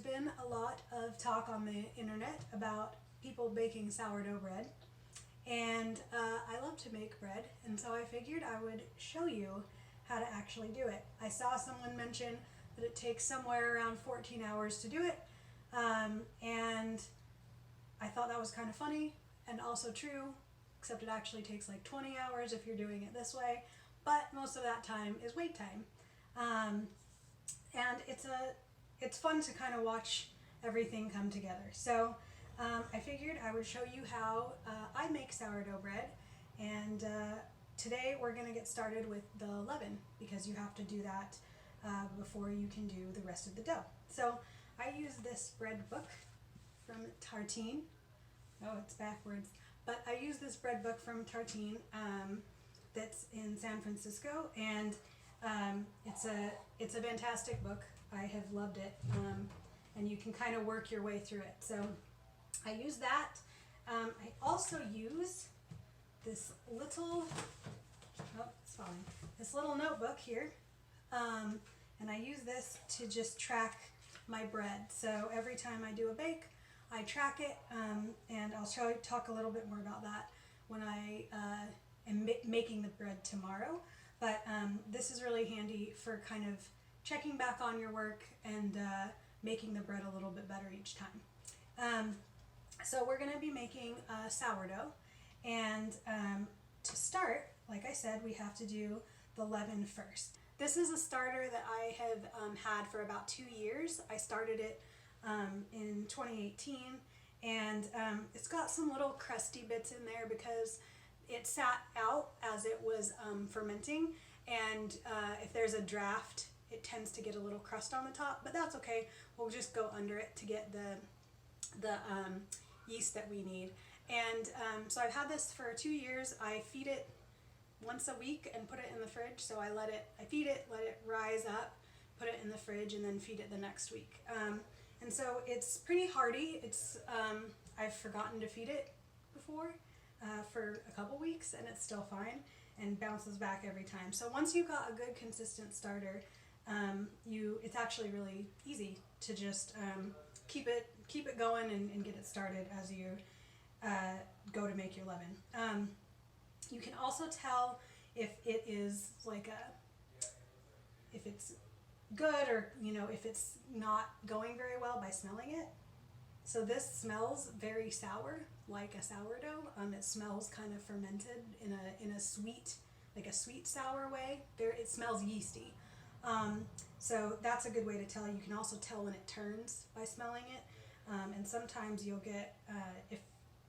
been a lot of talk on the internet about people baking sourdough bread, and I love to make bread, and so I figured I would show you how to actually do it. I saw someone mention that it takes somewhere around 14 hours to do it, and I thought that was kind of funny and also true, except it actually takes like 20 hours if you're doing it this way, but most of that time is wait time. And it's fun to kind of watch everything come together. So I figured I would show you how I make sourdough bread, and today we're going to get started with the leaven because you have to do that before you can do the rest of the dough. So I use this bread book from Tartine. Oh, it's backwards. But I use this bread book from Tartine that's in San Francisco, and it's a fantastic book. I have loved it, and you can kind of work your way through it. So I use that. I also use this little, oh, it's falling, this little notebook here, and I use this to just track my bread. So every time I do a bake, I track it, and I'll talk a little bit more about that when I am making the bread tomorrow. But this is really handy for kind of checking back on your work and making the bread a little bit better each time. So we're going to be making sourdough, and to start, like I said, we have to do the leaven first. This is a starter that I have had for about 2 years. I started it in 2018, and it's got some little crusty bits in there because it sat out as it was fermenting, and if there's a draft, it tends to get a little crust on the top, but that's okay. We'll just go under it to get the yeast that we need. And so I've had this for 2 years. I feed it once a week and put it in the fridge. So I feed it, let it rise up, put it in the fridge, and then feed it the next week. And so it's pretty hardy. I've forgotten to feed it before for a couple weeks, and it's still fine and bounces back every time. So once you've got a good consistent starter, it's actually really easy to just keep it going and get it started as you go to make your leaven. You can also tell if it is if it's good, or if it's not going very well by smelling it. So this smells very sour, like a sourdough. It smells kind of fermented in a sweet, like a sweet sour way. It smells yeasty. So that's a good way to tell. You can also tell when it turns by smelling it. And sometimes you'll get,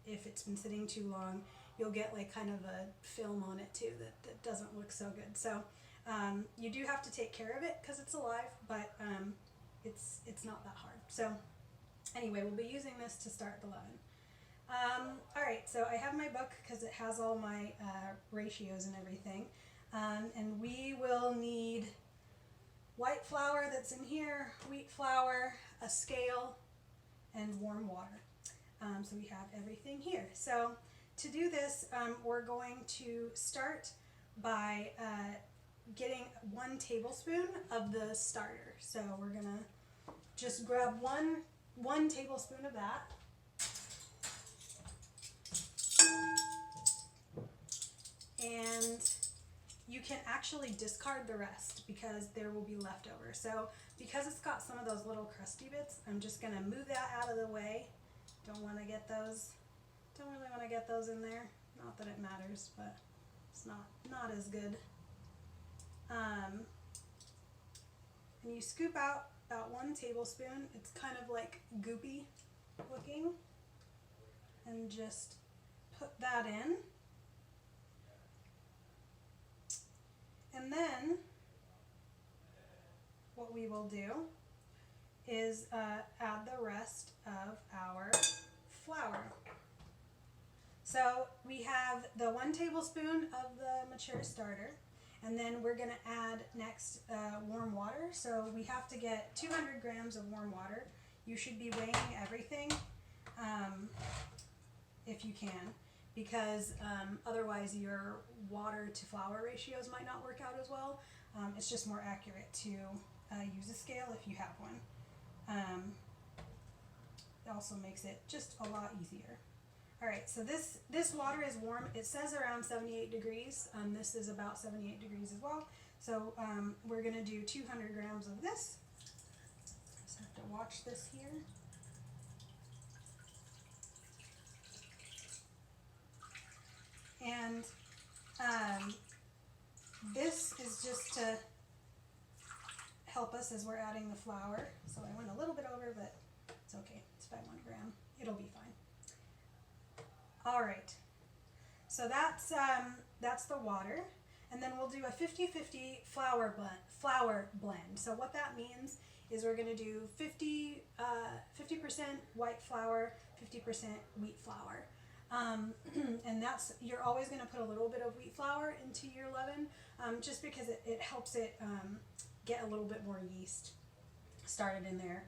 if it's been sitting too long, you'll get like kind of a film on it too that doesn't look so good. So you do have to take care of it because it's alive, but it's not that hard. So anyway, we'll be using this to start the leaven. Alright, so I have my book because it has all my ratios and everything. And we will need white flour that's in here, wheat flour, a scale, and warm water. So we have everything here. So to do this, we're going to start by getting 1 tablespoon of the starter. So we're gonna just grab one tablespoon of that. And you can actually discard the rest because there will be leftover. So because it's got some of those little crusty bits, I'm just gonna move that out of the way. Don't really want to get those in there. Not that it matters, but it's not as good. And you scoop out about 1 tablespoon. It's kind of like goopy looking, and just put that in. And then what we will do is add the rest of our flour. So we have the 1 tablespoon of the mature starter, and then we're going to add next warm water. So we have to get 200 grams of warm water. You should be weighing everything if you can, because otherwise your water to flour ratios might not work out as well. It's just more accurate to use a scale if you have one. also makes it just a lot easier. All right, so this water is warm. It says around 78 degrees. This is about 78 degrees as well. So we're going to do 200 grams of this. Just have to watch this here. And this is just to help us as we're adding the flour. So I went a little bit over, but it's okay. It's by 1 gram. It'll be fine. All right. So that's the water. And then we'll do a 50-50 flour blend. So what that means is we're going to do 50% white flour, 50% wheat flour. And you're always going to put a little bit of wheat flour into your leaven, just because it helps it get a little bit more yeast started in there,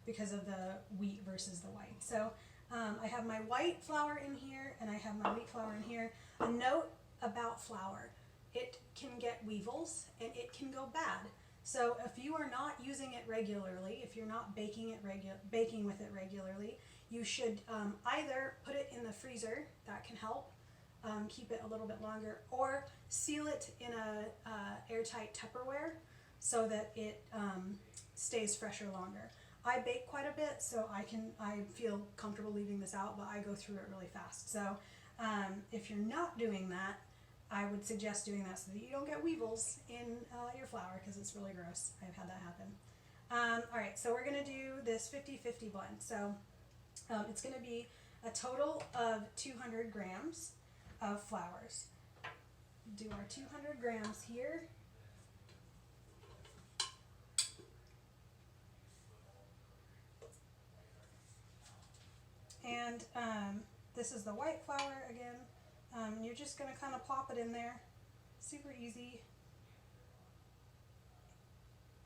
because of the wheat versus the white. So I have my white flour in here and I have my wheat flour in here. A note about flour: it can get weevils and it can go bad. So if you are not using it regularly, if you're not baking with it regularly, you should either put it in the freezer. That can help keep it a little bit longer, or seal it in a airtight Tupperware so that it stays fresher longer. I bake quite a bit, so I feel comfortable leaving this out, but I go through it really fast. So if you're not doing that, I would suggest doing that so that you don't get weevils in your flour, because it's really gross. I've had that happen. All right, so we're going to do this 50-50 blend. So it's going to be a total of 200 grams of flours. Do our 200 grams here. And this is the white flour again. You're just going to kind of plop it in there. Super easy.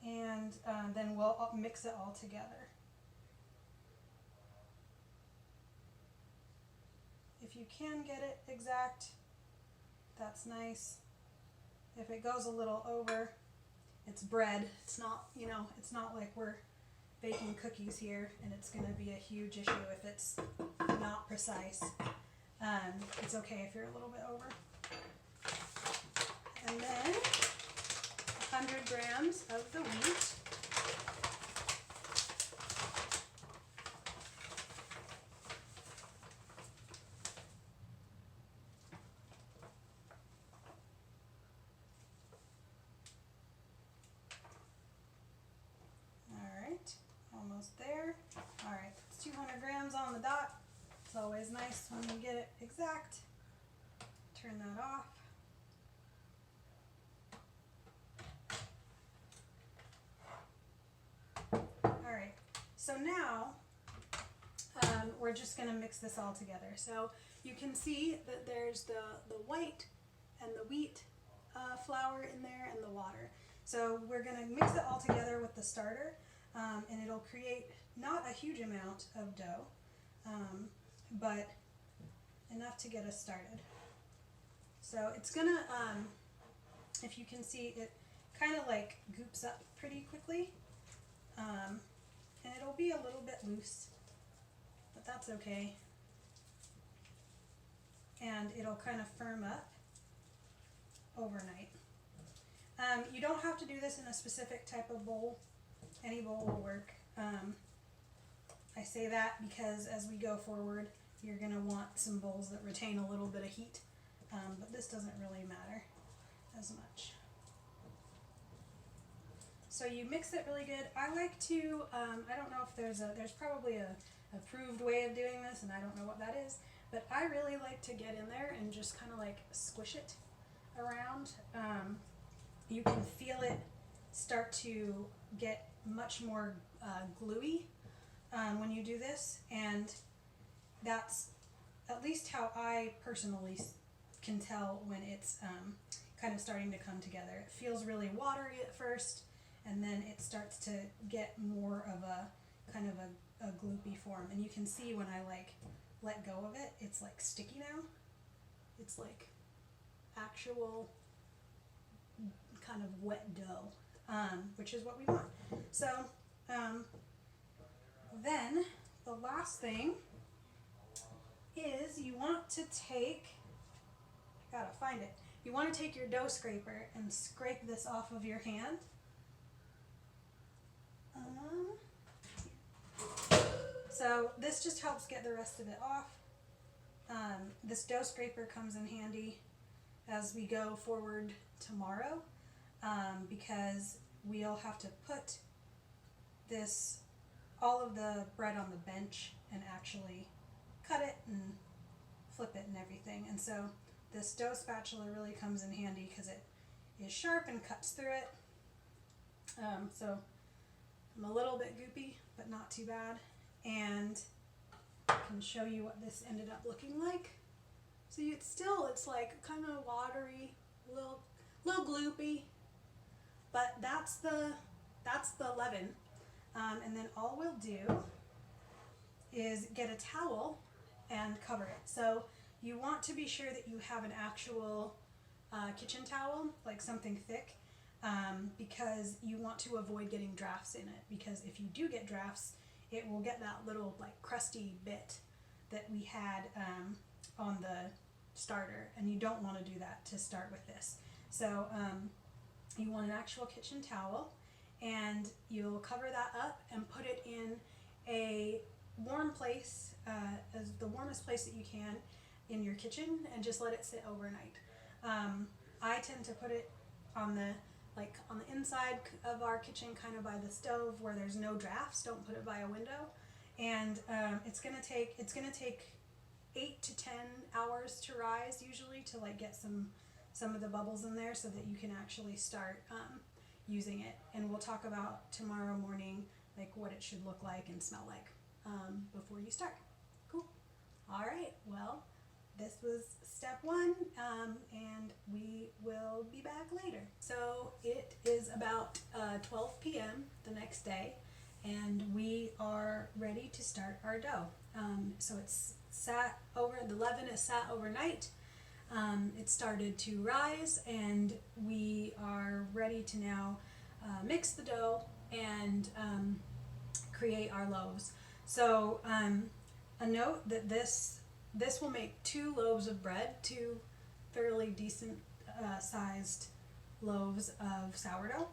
And then we'll mix it all together. If you can get it exact, that's nice. If it goes a little over, it's bread. It's not, it's not like we're baking cookies here, and it's going to be a huge issue if it's not precise. It's okay if you're a little bit over. And then 100 grams of the wheat. Almost there. All right, it's 200 grams on the dot. It's always nice when you get it exact. Turn that off. All right, so now we're just going to mix this all together. So you can see that there's the white and the wheat flour in there and the water. So we're going to mix it all together with the starter. And it'll create not a huge amount of dough, but enough to get us started. So it's gonna, if you can see, it kind of like goops up pretty quickly, and it'll be a little bit loose, but that's okay. And it'll kind of firm up overnight. You don't have to do this in a specific type of bowl. Any bowl will work. I say that because as we go forward, you're going to want some bowls that retain a little bit of heat, but this doesn't really matter as much. So you mix it really good. I like to, I don't know if there's probably a approved way of doing this, and I don't know what that is, but I really like to get in there and just kind of like squish it around. You can feel it start to get much more gluey when you do this, and that's at least how I personally can tell when it's kind of starting to come together. It feels really watery at first, and then it starts to get more of a kind of a gloopy form, and you can see when I like let go of it, it's like sticky now. It's like actual kind of wet dough, which is what we want. So then the last thing is you want to take, I gotta find it, you want to take your dough scraper and scrape this off of your hand. So this just helps get the rest of it off. This dough scraper comes in handy as we go forward tomorrow, because we'll have to put all of the bread on the bench and actually cut it and flip it and everything. And so this dough spatula really comes in handy because it is sharp and cuts through it. So I'm a little bit goopy, but not too bad. And I can show you what this ended up looking like. So it's like kind of watery, little gloopy, but that's the leaven. And then all we'll do is get a towel and cover it. So you want to be sure that you have an actual kitchen towel, like something thick, because you want to avoid getting drafts in it, because if you do get drafts, it will get that little like crusty bit that we had on the starter, and you don't want to do that to start with this. So you want an actual kitchen towel, and you'll cover that up and put it in a warm place, as the warmest place that you can in your kitchen, and just let it sit overnight. I tend to put it on the inside of our kitchen, kind of by the stove where there's no drafts. Don't put it by a window. And it's gonna take 8 to 10 hours to rise usually, to like get some of the bubbles in there so that you can actually start using it. And we'll talk about tomorrow morning like what it should look like and smell like before you start. Cool. All right, well, this was step one, and we will be back later. So it is about 12 p.m. the next day, and we are ready to start our dough. So it's the leaven is sat overnight. It started to rise, and we are ready to now mix the dough and create our loaves. So a note that this will make 2 loaves of bread, 2 fairly decent sized loaves of sourdough.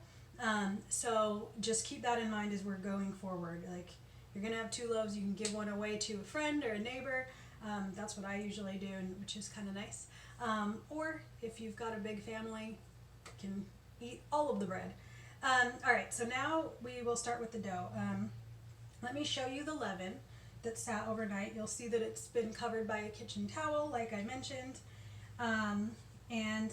So just keep that in mind as we're going forward. Like, you're gonna have 2 loaves, you can give one away to a friend or a neighbor. That's what I usually do, which is kind of nice. Or if you've got a big family, you can eat all of the bread. All right, so now we will start with the dough. Let me show you the leaven that sat overnight. You'll see that it's been covered by a kitchen towel, like I mentioned. And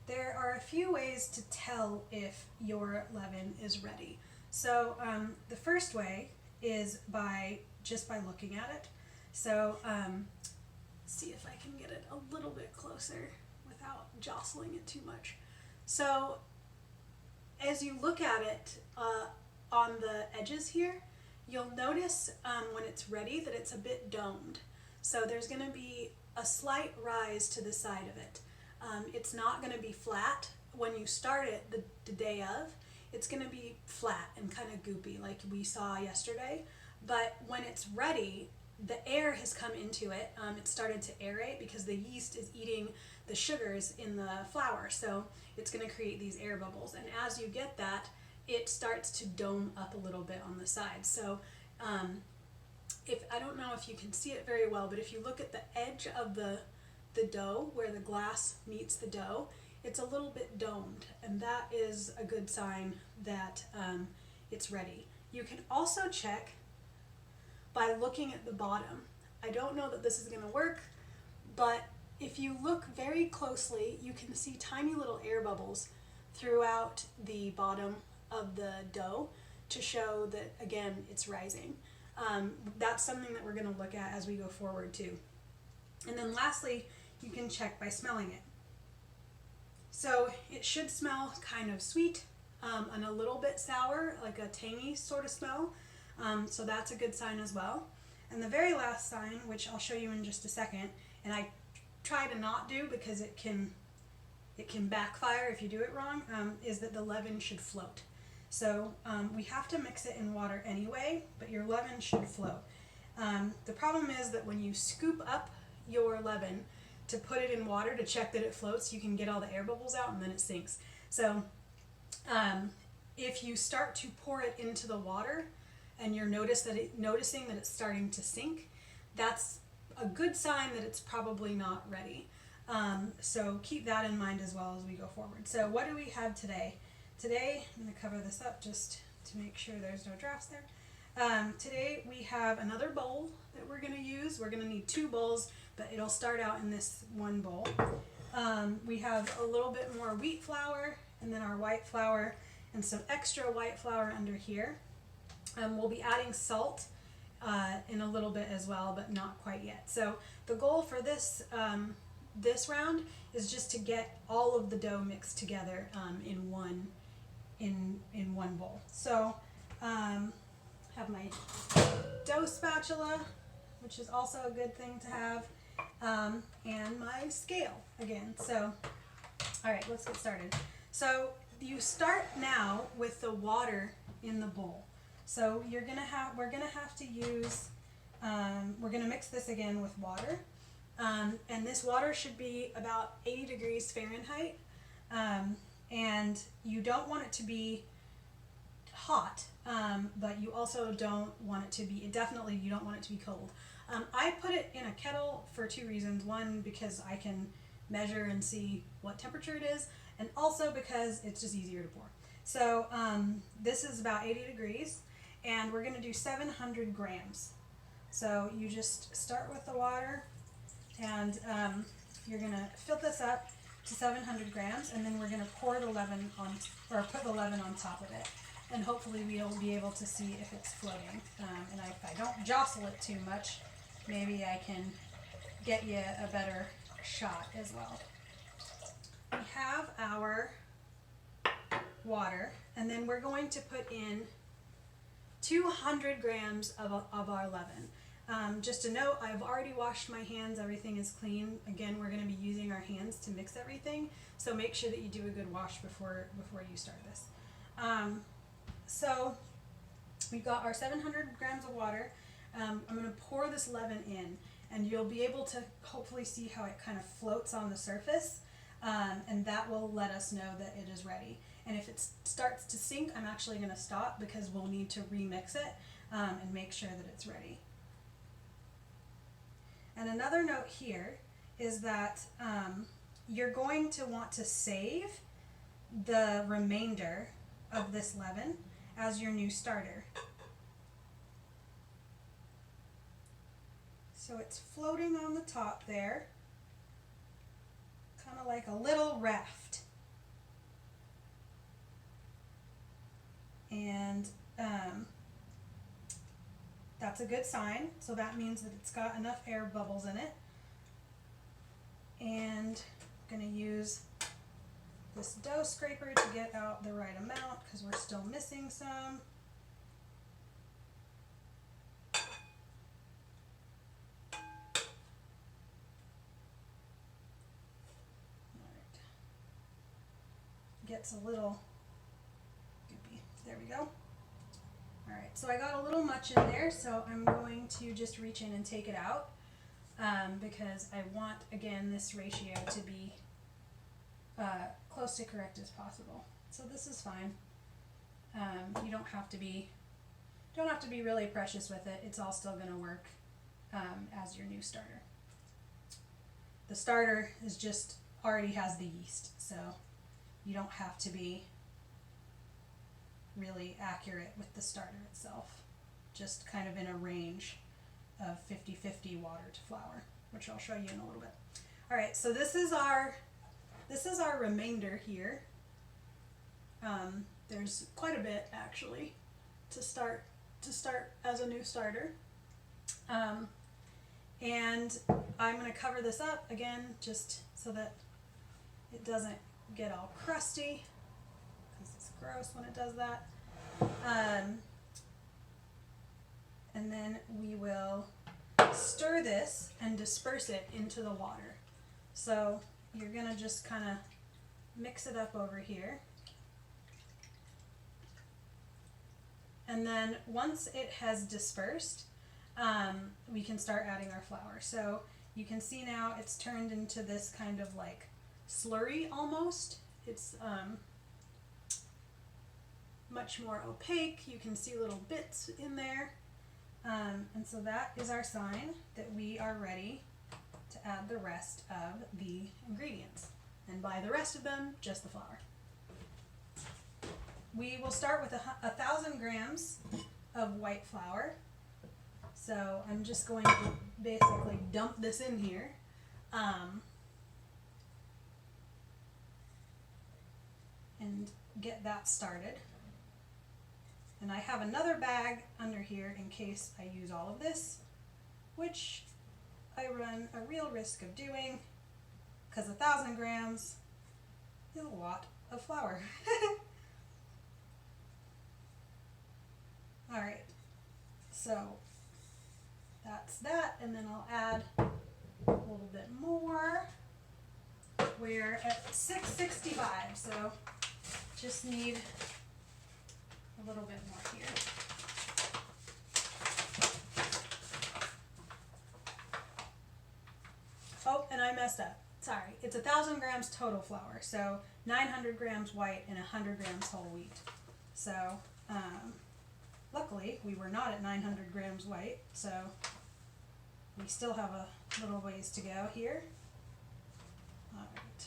there are a few ways to tell if your leaven is ready. So the first way is just by looking at it. So see if I can get it a little bit closer without jostling it too much. So as you look at it on the edges here, you'll notice when it's ready that it's a bit domed. So there's going to be a slight rise to the side of it. It's not going to be flat when you start it the day of. It's going to be flat and kind of goopy like we saw yesterday. But when it's ready, the air has come into it. It started to aerate because the yeast is eating the sugars in the flour. So it's going to create these air bubbles. And as you get that, it starts to dome up a little bit on the sides. So I don't know if you can see it very well, but if you look at the edge of the dough where the glass meets the dough, it's a little bit domed, and that is a good sign that it's ready. You can also check by looking at the bottom. I don't know that this is going to work, but if you look very closely, you can see tiny little air bubbles throughout the bottom of the dough to show that, again, it's rising. That's something that we're going to look at as we go forward too. And then lastly, you can check by smelling it. So it should smell kind of sweet and a little bit sour, like a tangy sort of smell. So that's a good sign as well. And the very last sign, which I'll show you in just a second, and I try to not do because it can backfire if you do it wrong, is that the leaven should float. So we have to mix it in water anyway, but your leaven should float. The problem is that when you scoop up your leaven to put it in water to check that it floats, you can get all the air bubbles out and then it sinks. So if you start to pour it into the water and you're noticing that it's starting to sink, that's a good sign that it's probably not ready. So keep that in mind as well as we go forward. So what do we have today? Today, I'm going to cover this up just to make sure there's no drafts there. Today we have another bowl that we're going to use. We're going to need 2 bowls, but it'll start out in this one bowl. We have a little bit more wheat flour and then our white flour and some extra white flour under here. We'll be adding salt in a little bit as well, but not quite yet. So the goal for this round is just to get all of the dough mixed together in one bowl. So have my dough spatula, which is also a good thing to have, and my scale again. So all right, let's get started. So you start now with the water in the bowl. So we're gonna have to use, we're gonna mix this again with water, and this water should be about 80 degrees Fahrenheit, and you don't want it to be hot, but you also don't want it to be, definitely you don't want it to be cold. I put it in a kettle for 2 reasons. One, because I can measure and see what temperature it is, and also because it's just easier to pour. So this is about 80 degrees, and we're going to do 700 grams. So you just start with the water, and you're going to fill this up to 700 grams, and then we're going to pour the leaven on, or put the leaven on top of it. And hopefully we'll be able to see if it's floating. And if I don't jostle it too much, maybe I can get you a better shot as well. We have our water, and then we're going to put in 200 grams of our leaven. Just a note, I've already washed my hands, everything is clean. Again, we're going to be using our hands to mix everything, so make sure that you do a good wash before you start this. So we've got our 700 grams of water. I'm going to pour this leaven in, and you'll be able to hopefully see how it kind of floats on the surface, and that will let us know that it is ready. And if it starts to sink, I'm actually going to stop because we'll need to remix it and make sure that it's ready. And another note here is that you're going to want to save the remainder of this leaven as your new starter. So it's floating on the top there, kind of like a little raft. And that's a good sign. So that means that it's got enough air bubbles in it. And I'm going to use this dough scraper to get out the right amount because we're still missing some. Gets a little goopy. There we go. Alright, so I got a little much in there, so I'm going to just reach in and take it out because I want, again, this ratio to be close to correct as possible. So this is fine. You don't have to be really precious with it. It's all still going to work as your new starter. The starter is just already has the yeast, so you don't have to be really accurate with the starter itself. Just kind of in a range of 50-50 water to flour, which I'll show you in a little bit. All right, so this is our remainder here. There's quite a bit actually to start as a new starter. And I'm going to cover this up again just so that it doesn't get all crusty, because it's gross when it does that. And then we will stir this and disperse it into the water. So you're going to just kind of mix it up over here. And then once it has dispersed, we can start adding our flour. So you can see now it's turned into this kind of like slurry almost. It's much more opaque. You can see little bits in there. And so that is our sign that we are ready to add the rest of the ingredients. And by the rest of them, just the flour. We will start with 1,000 grams of white flour. So I'm just going to basically dump this in here. And get that started. And I have another bag under here in case I use all of this, which I run a real risk of doing because 1,000 grams is a lot of flour. All right, so that's that, and then I'll add a little bit more. We're at 665, so just need a little bit more here. Oh, and I messed up. Sorry, it's 1,000 grams total flour, so 900 grams white and 100 grams whole wheat. So luckily we were not at 900 grams white, so we still have a little ways to go here. All right.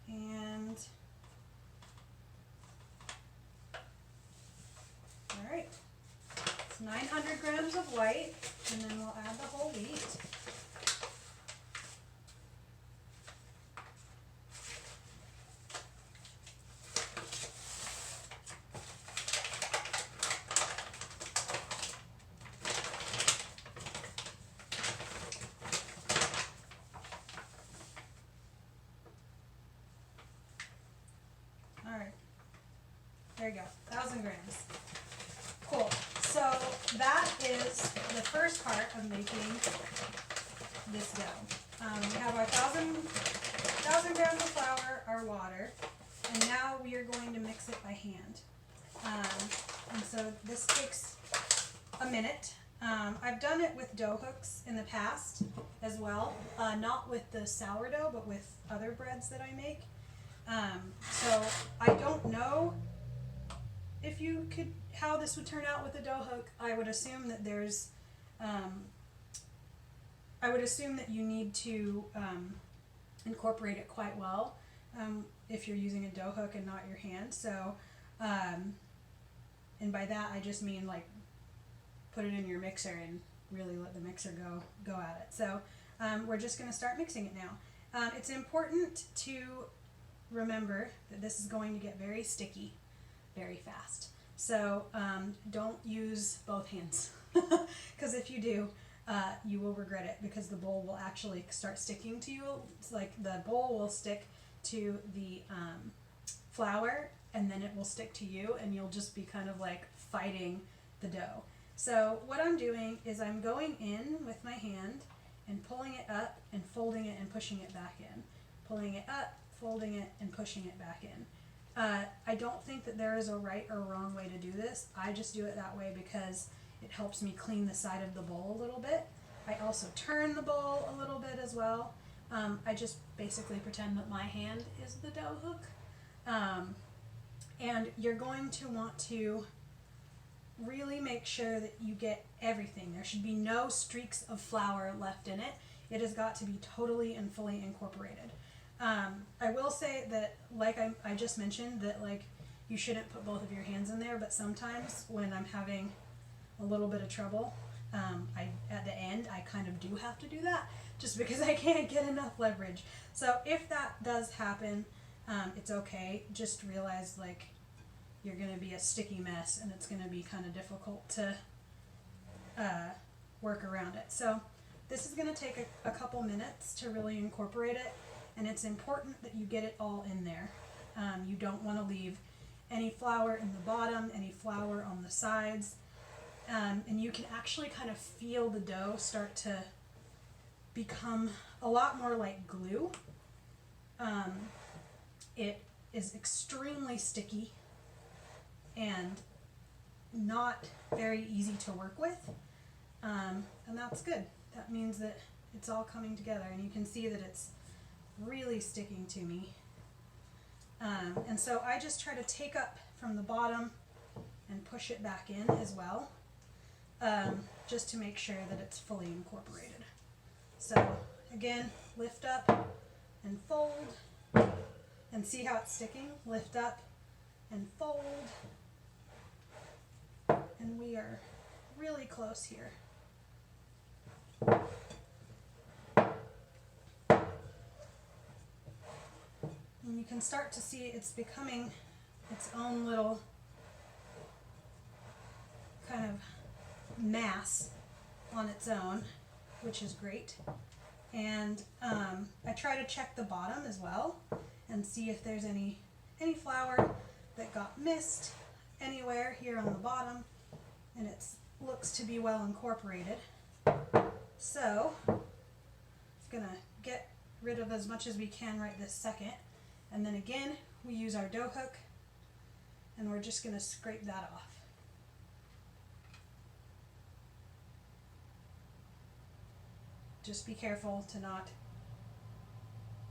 And all right, it's 900 grams of white, and then we'll add the whole wheat. There you go, 1,000 grams. Cool. So that is the first part of making this dough. We have our 1,000 grams of flour, our water, and now we are going to mix it by hand. And so this takes a minute. I've done it with dough hooks in the past as well, not with the sourdough, but with other breads that I make. So I don't know if you could, how this would turn out with a dough hook. I would assume that there's, I would assume that you need to incorporate it quite well if you're using a dough hook and not your hand. So, and by that I just mean like put it in your mixer and really let the mixer go at it. So we're just going to start mixing it now. It's important to remember that this is going to get very sticky very fast. So don't use both hands because if you do, you will regret it because the bowl will actually start sticking to you. It's like the bowl will stick to the flour and then it will stick to you and you'll just be kind of like fighting the dough. So what I'm doing is I'm going in with my hand and pulling it up and folding it and pushing it back in. Pulling it up, folding it, and pushing it back in. I don't think that there is a right or wrong way to do this. I just do it that way because it helps me clean the side of the bowl a little bit. I also turn the bowl a little bit as well. I just basically pretend that my hand is the dough hook. And you're going to want to really make sure that you get everything. There should be no streaks of flour left in it. It has got to be totally and fully incorporated. I will say that, like I just mentioned, that like you shouldn't put both of your hands in there, but sometimes when I'm having a little bit of trouble, at the end I kind of do have to do that just because I can't get enough leverage. So if that does happen, it's okay. Just realize like you're going to be a sticky mess and it's going to be kind of difficult to work around it. So this is going to take a couple minutes to really incorporate it. And it's important that you get it all in there. You don't want to leave any flour in the bottom, any flour on the sides. And you can actually kind of feel the dough start to become a lot more like glue. It is extremely sticky and not very easy to work with, and that's good. That means that it's all coming together, and you can see that it's really sticking to me. And so I just try to take up from the bottom and push it back in as well, just to make sure that it's fully incorporated. So again, lift up and fold, and see how it's sticking? Lift up and fold, and we are really close here. And you can start to see it's becoming its own little kind of mass on its own, which is great. And I try to check the bottom as well and see if there's any flour that got missed anywhere here on the bottom, and it looks to be well incorporated. So I'm gonna get rid of as much as we can right this second, and then again we use our dough hook and we're just gonna scrape that off. Just be careful to not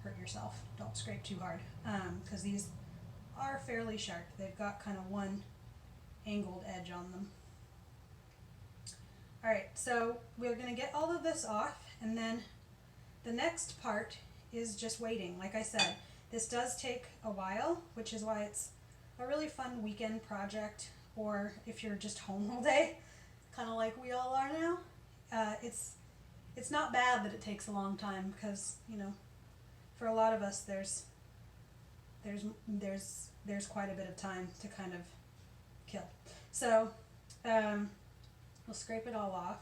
hurt yourself. Don't scrape too hard, because these are fairly sharp. They've got kind of one angled edge on them. Alright, so we're going to get all of this off, and then the next part is just waiting. Like I said, this does take a while, which is why it's a really fun weekend project, or if you're just home all day, kind of like we all are now. It's not bad that it takes a long time, because, you know, for a lot of us there's quite a bit of time to kind of kill. So we'll scrape it all off,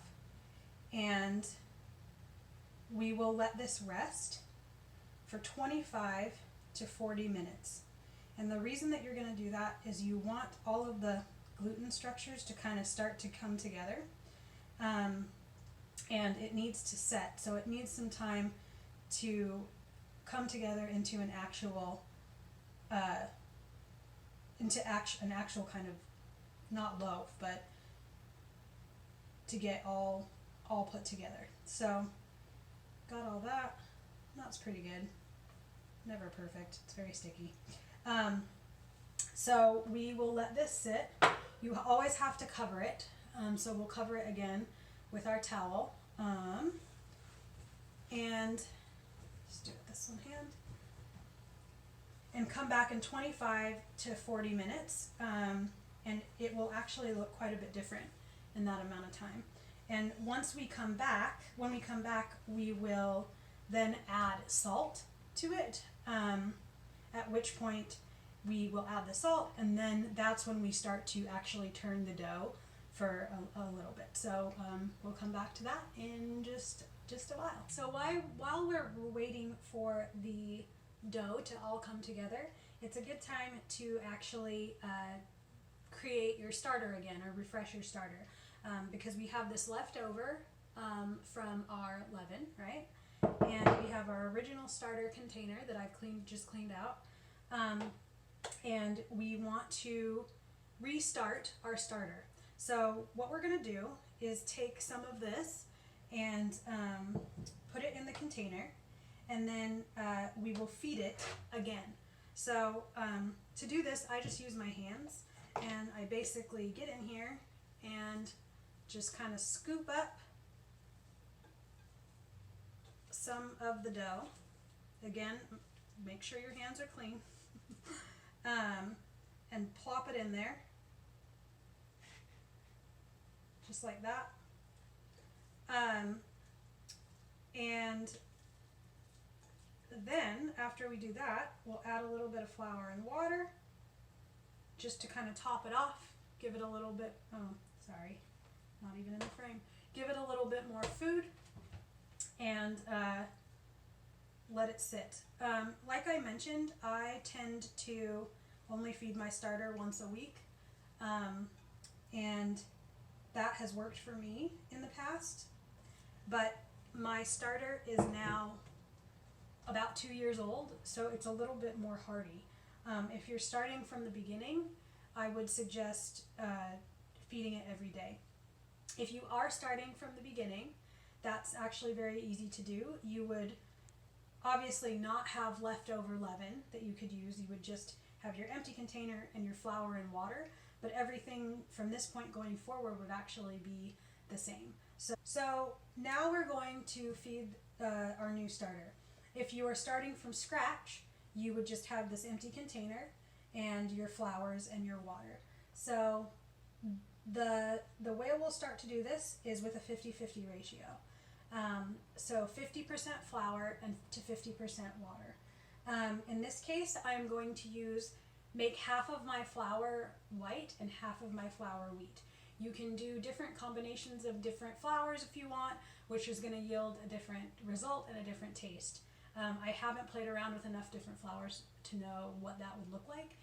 and we will let this rest for 25 to 40 minutes. And the reason that you're going to do that is you want all of the gluten structures to kind of start to come together, and it needs to set. So it needs some time to come together into an actual kind of, not loaf, but to get all put together. So got all that. That's pretty good. Never perfect. It's very sticky. So we will let this sit. You always have to cover it. So we'll cover it again with our towel. And just do it this one hand. And come back in 25 to 40 minutes. And it will actually look quite a bit different in that amount of time. And once we come back, we will then add salt to it, at which point we will add the salt, and then that's when we start to actually turn the dough for a little bit. So we'll come back to that in just a while. So while we're waiting for the dough to all come together, it's a good time to actually create your starter again, or refresh your starter, because we have this left over from our leaven, right? And we have our original starter container that I've just cleaned out, and we want to restart our starter. So what we're going to do is take some of this and put it in the container, and then we will feed it again. So to do this, I just use my hands, and I basically get in here and just kind of scoop up some of the dough. Again, make sure your hands are clean. And plop it in there, just like that. And then after we do that, we'll add a little bit of flour and water just to kind of top it off. Give it a little bit, sorry, not even in the frame. Give it a little bit more food, and let it sit. Like I mentioned, I tend to only feed my starter once a week, and that has worked for me in the past, but my starter is now about 2 years old, so it's a little bit more hardy. If you're starting from the beginning, I would suggest feeding it every day. If you are starting from the beginning, that's actually very easy to do. You would obviously not have leftover leaven that you could use. You would just have your empty container and your flour and water, but everything from this point going forward would actually be the same. So now we're going to feed our new starter. If you are starting from scratch, you would just have this empty container and your flours and your water. So the way we'll start to do this is with a 50-50 ratio. So 50% flour and to 50% water. In this case, I'm going to make half of my flour white and half of my flour wheat. You can do different combinations of different flours if you want, which is going to yield a different result and a different taste. I haven't played around with enough different flours to know what that would look like,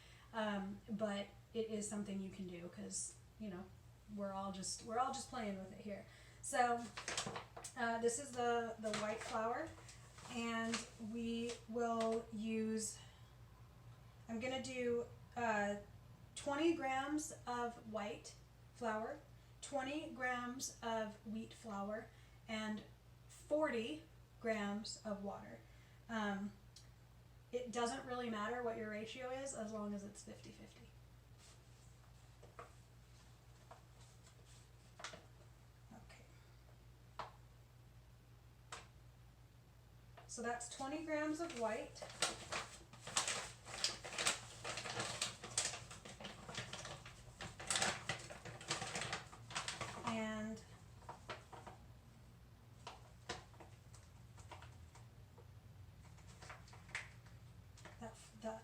but it is something you can do because, you know, we're all just playing with it here. So this is the white flour, and we will use, I'm going to do 20 grams of white flour, 20 grams of wheat flour, and 40 grams of water. It doesn't really matter what your ratio is as long as it's 50-50. Okay. So that's 20 grams of white. And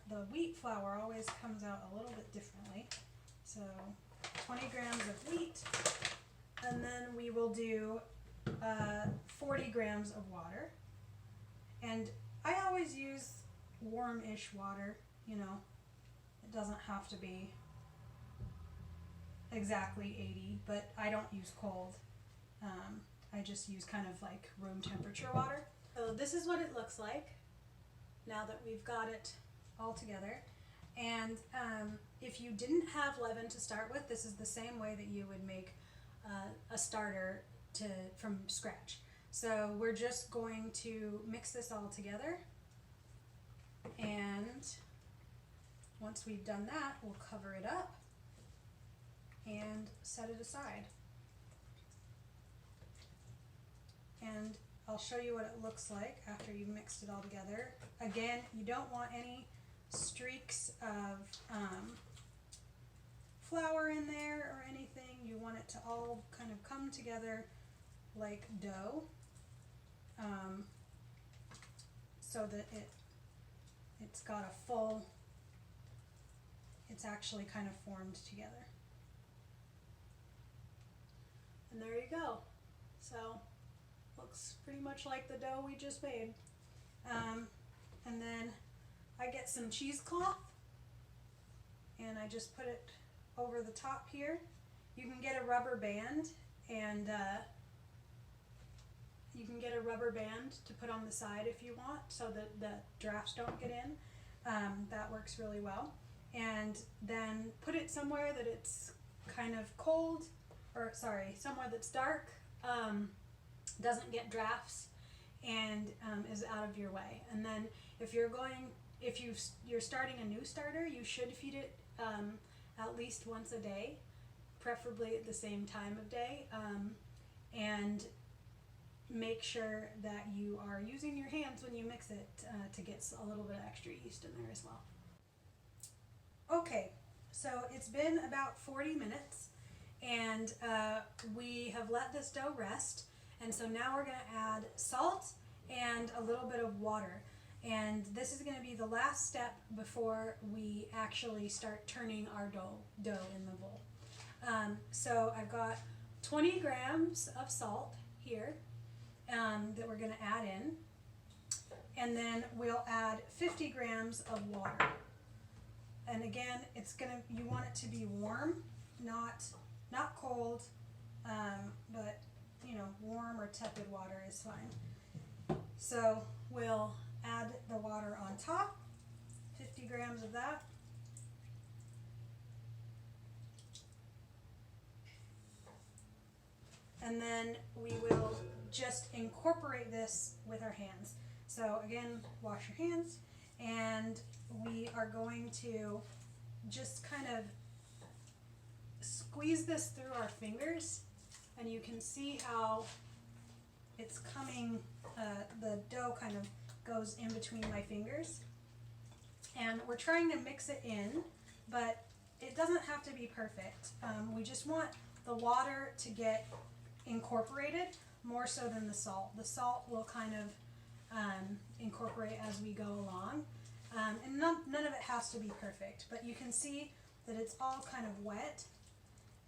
the wheat flour always comes out a little bit differently. So 20 grams of wheat, and then we will do 40 grams of water. And I always use warm-ish water, you know, it doesn't have to be exactly 80, but I don't use cold. I just use kind of like room temperature water. So this is what it looks like now that we've got it all together. And if you didn't have leaven to start with, this is the same way that you would make a starter from scratch. So we're just going to mix this all together, and once we've done that, we'll cover it up and set it aside. And I'll show you what it looks like after you've mixed it all together. Again, you don't want any streaks of flour in there or anything. You want it to all kind of come together like dough, so that it's got a full, it's actually kind of formed together. And there you go. So looks pretty much like the dough we just made. And then I get some cheesecloth and I just put it over the top here. You can get a rubber band, and you can get a rubber band to put on the side if you want, so that the drafts don't get in. That works really well. And then put it somewhere that it's kind of cold, or sorry, somewhere that's dark, doesn't get drafts, and is out of your way. And then if you're starting a new starter, you should feed it at least once a day, preferably at the same time of day, and make sure that you are using your hands when you mix it to get a little bit of extra yeast in there as well. Okay, so it's been about 40 minutes, and we have let this dough rest, and so now we're going to add salt and a little bit of water. And this is going to be the last step before we actually start turning our dough in the bowl. So I've got 20 grams of salt here that we're going to add in. And then we'll add 50 grams of water. And again, you want it to be warm, not cold, but you know, warm or tepid water is fine. So we'll add the water on top, 50 grams of that. and then we will just incorporate this with our hands. So again, wash your hands, and we are going to just kind of squeeze this through our fingers, and you can see how it's coming, the dough kind of goes in between my fingers. And we're trying to mix it in, but it doesn't have to be perfect. We just want the water to get incorporated more so than the salt. The salt will kind of incorporate as we go along. And none of it has to be perfect, but you can see that it's all kind of wet,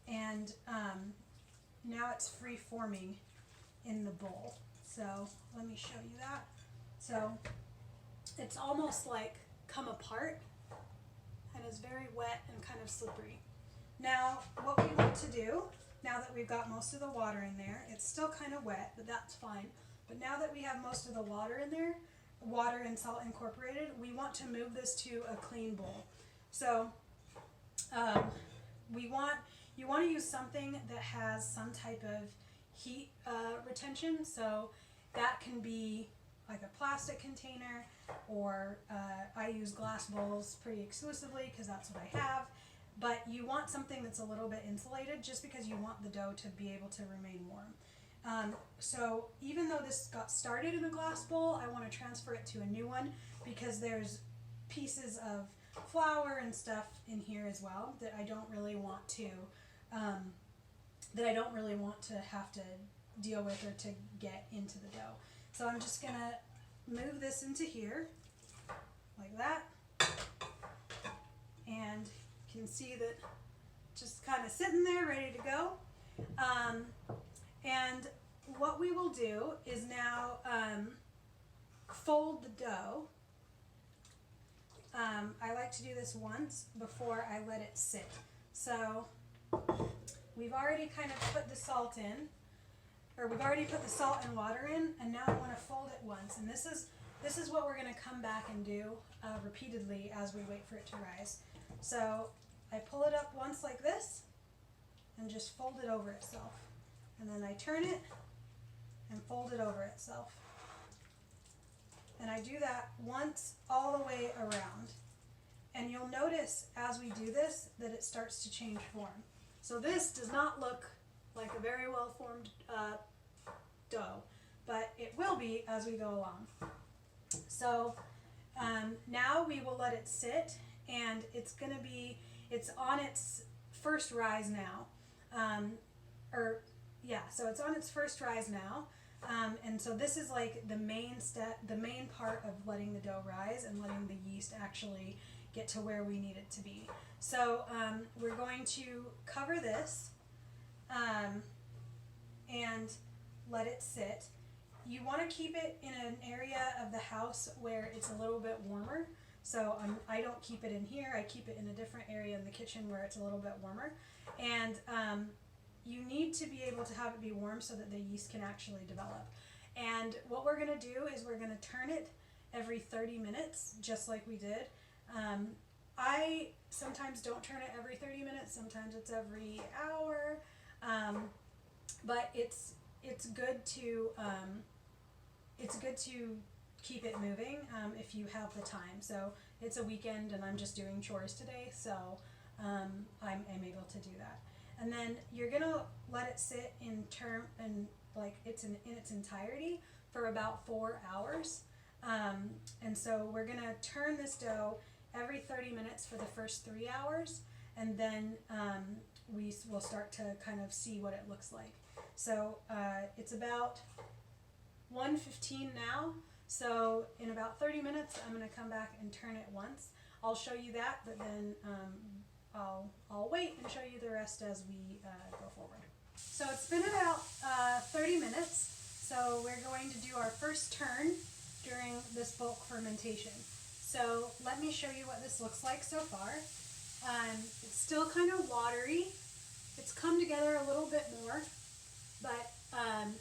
and now it's free forming in the bowl. So let me show you that. So it's almost like come apart, and is very wet and kind of slippery. Now what we want to do, now that we've got most of the water in there, it's still kind of wet, but that's fine. But now that we have most of the water in there, water and salt incorporated, we want to move this to a clean bowl. So you want to use something that has some type of heat retention. So that can be like a plastic container, or I use glass bowls pretty exclusively because that's what I have. But you want something that's a little bit insulated, just because you want the dough to be able to remain warm. So even though this got started in a glass bowl, I want to transfer it to a new one because there's pieces of flour and stuff in here as well that I don't really want to have to deal with or to get into the dough. So I'm just gonna move this into here like that, and you can see that just kind of sitting there ready to go. And what we will do is now fold the dough. I like to do this once before I let it sit. So we've already kind of put the salt in, or we've already put the salt and water in, and now I want to fold it once. And this is what we're going to come back and do repeatedly as we wait for it to rise. So I pull it up once like this and just fold it over itself. And then I turn it and fold it over itself. And I do that once all the way around. And you'll notice as we do this that it starts to change form. So this does not look like a very well formed dough, but it will be as we go along. So now we will let it sit, and it's on its first rise now. So it's on its first rise now. And so this is like the main step, the main part of letting the dough rise and letting the yeast actually get to where we need it to be. So we're going to cover this and let it sit. You want to keep it in an area of the house where it's a little bit warmer. So I don't keep it in here. I keep it in a different area in the kitchen where it's a little bit warmer. And you need to be able to have it be warm so that the yeast can actually develop. And what we're going to do is we're going to turn it every 30 minutes, just like we did. I sometimes don't turn it every 30 minutes. Sometimes it's every hour. But it's good to keep it moving if you have the time. So it's a weekend and I'm just doing chores today, so I'm able to do that. And then you're gonna let it sit in its entirety for about 4 hours. And so we're gonna turn this dough every 30 minutes for the first 3 hours, and then we will start to kind of see what it looks like. So it's about 1:15 now. So in about 30 minutes, I'm gonna come back and turn it once. I'll show you that, but then I'll wait and show you the rest as we go forward. So it's been about 30 minutes. So we're going to do our first turn during this bulk fermentation. So let me show you what this looks like so far. It's still kind of watery. It's come together a little bit more, but and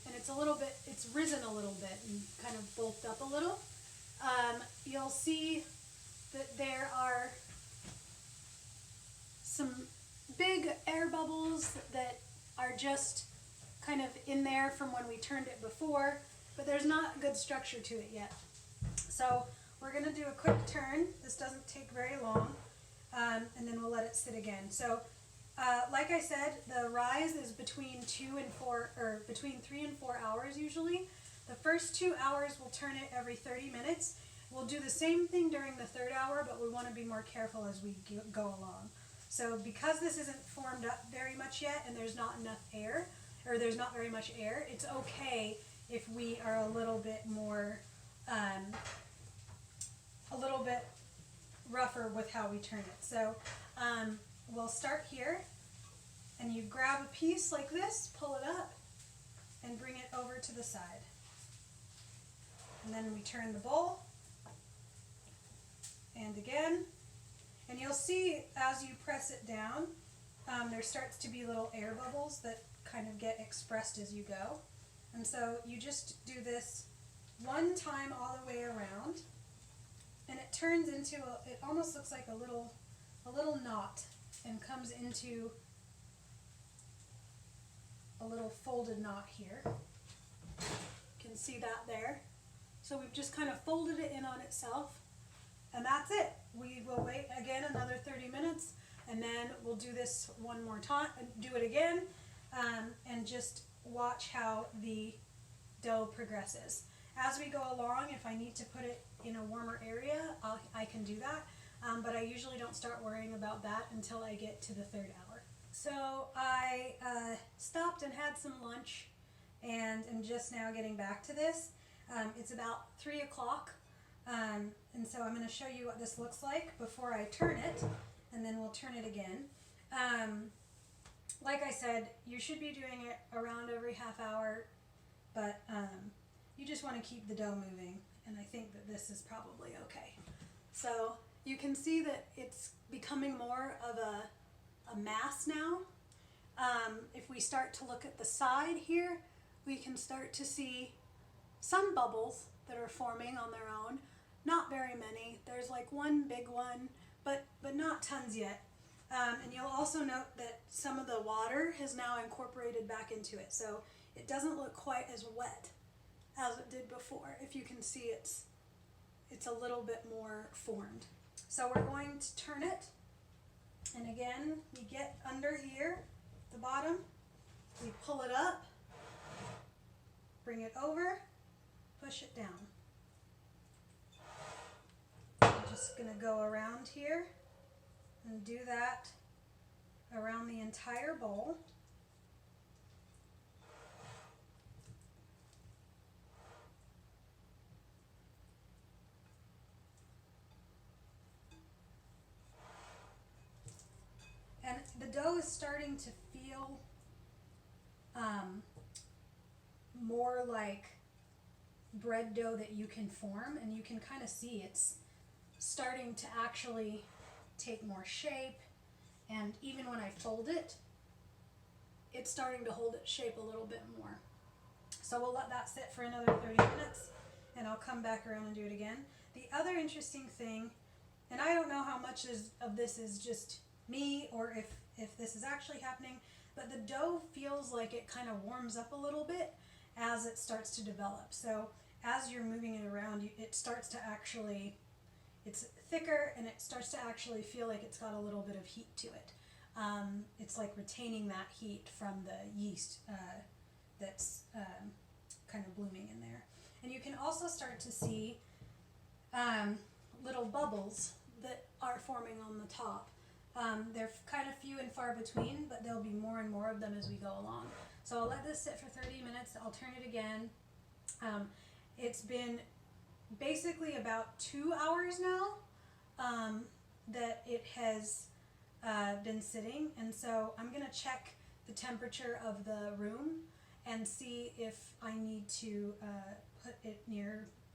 it's risen a little bit and kind of bulked up a little. You'll see that there are some big air bubbles that are just kind of in there from when we turned it before, but there's not good structure to it yet. So we're going to do a quick turn. This doesn't take very long, and then we'll let it sit again. So like I said, the rise is between 3 and 4 hours usually. The first 2 hours we'll turn it every 30 minutes. We'll do the same thing during the third hour, but we want to be more careful as we go along. So because this isn't formed up very much yet and there's not enough air, or there's not very much air, it's okay if we are a little bit more, a little bit rougher with how we turn it. So we'll start here, and you grab a piece like this, pull it up, and bring it over to the side. And then we turn the bowl, and again, and you'll see as you press it down, there starts to be little air bubbles that kind of get expressed as you go. And so you just do this one time all the way around, and it turns into it almost looks like a little knot, and comes into a little folded knot here. You can see that there. So we've just kind of folded it in on itself, and that's it. We will wait again another 30 minutes, and then we'll do this one more time, do it again, and just watch how the dough progresses. As we go along, if I need to put it in a warmer area, I can do that, but I usually don't start worrying about that until I get to the third hour. So I stopped and had some lunch, and am just now getting back to this. It's about 3 o'clock, and so I'm going to show you what this looks like before I turn it, and then we'll turn it again. Like I said, you should be doing it around every half hour, but you just want to keep the dough moving, and I think that this is probably okay. So you can see that it's becoming more of a mass now. If we start to look at the side here, we can start to see some bubbles that are forming on their own. Not very many. There's like one big one, but not tons yet. And you'll also note that some of the water has now incorporated back into it, so it doesn't look quite as wet as it did before. If you can see, it's a little bit more formed. So we're going to turn it, and again, we get under here, the bottom, we pull it up, bring it over, push it down. I'm just going to go around here and do that around the entire bowl. And the dough is starting to feel more like bread dough that you can form, and you can kind of see it's starting to actually take more shape, and even when I fold it, it's starting to hold its shape a little bit more. So we'll let that sit for another 30 minutes, and I'll come back around and do it again. The other interesting thing, and I don't know how much of this is just me or if this is actually happening, but the dough feels like it kind of warms up a little bit as it starts to develop. So as you're moving it around, it starts to actually, it's thicker, and it starts to actually feel like it's got a little bit of heat to it. It's like retaining that heat from the yeast that's kind of blooming in there. And you can also start to see little bubbles that are forming on the top. They're kind of few and far between, but there'll be more and more of them as we go along. So I'll let this sit for 30 minutes. I'll turn it again. It's been basically about 2 hours now that it has been sitting, and so I'm going to check the temperature of the room and see if I need to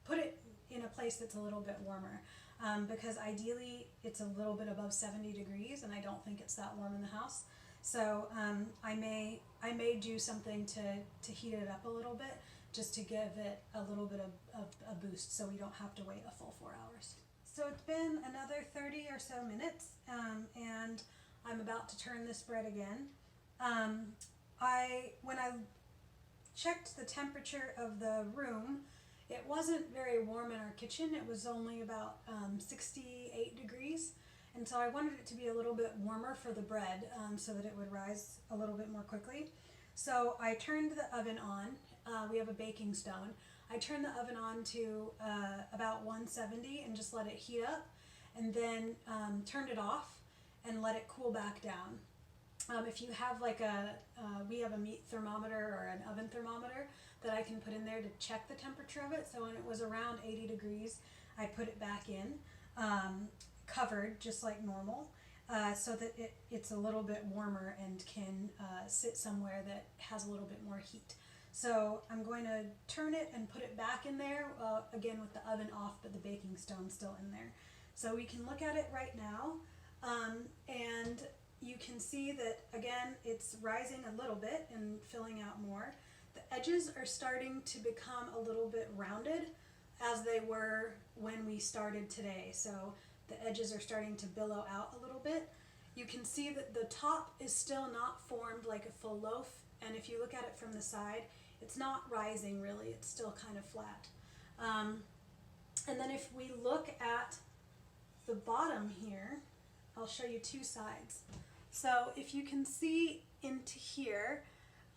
put it in a place that's a little bit warmer. Because ideally it's a little bit above 70 degrees, and I don't think it's that warm in the house. So I may do something to heat it up a little bit, just to give it a little bit of a boost, so we don't have to wait a full 4 hours. So it's been another 30 or so minutes, and I'm about to turn this bread again. When I checked the temperature of the room. It wasn't very warm in our kitchen. It was only about 68 degrees. And so I wanted it to be a little bit warmer for the bread so that it would rise a little bit more quickly. So I turned the oven on. We have a baking stone. I turned the oven on to about 170 and just let it heat up, and then turned it off and let it cool back down. If you have like we have a meat thermometer or an oven thermometer that I can put in there to check the temperature of it. So when it was around 80 degrees, I put it back in, covered just like normal, so that it's a little bit warmer and can sit somewhere that has a little bit more heat. So I'm going to turn it and put it back in there, again with the oven off, but the baking stone still in there. So we can look at it right now, and you can see that, again, it's rising a little bit and filling out more. The edges are starting to become a little bit rounded as they were when we started today. So the edges are starting to billow out a little bit. You can see that the top is still not formed like a full loaf, and if you look at it from the side, it's not rising really, it's still kind of flat. And then if we look at the bottom here, I'll show you two sides. So if you can see into here,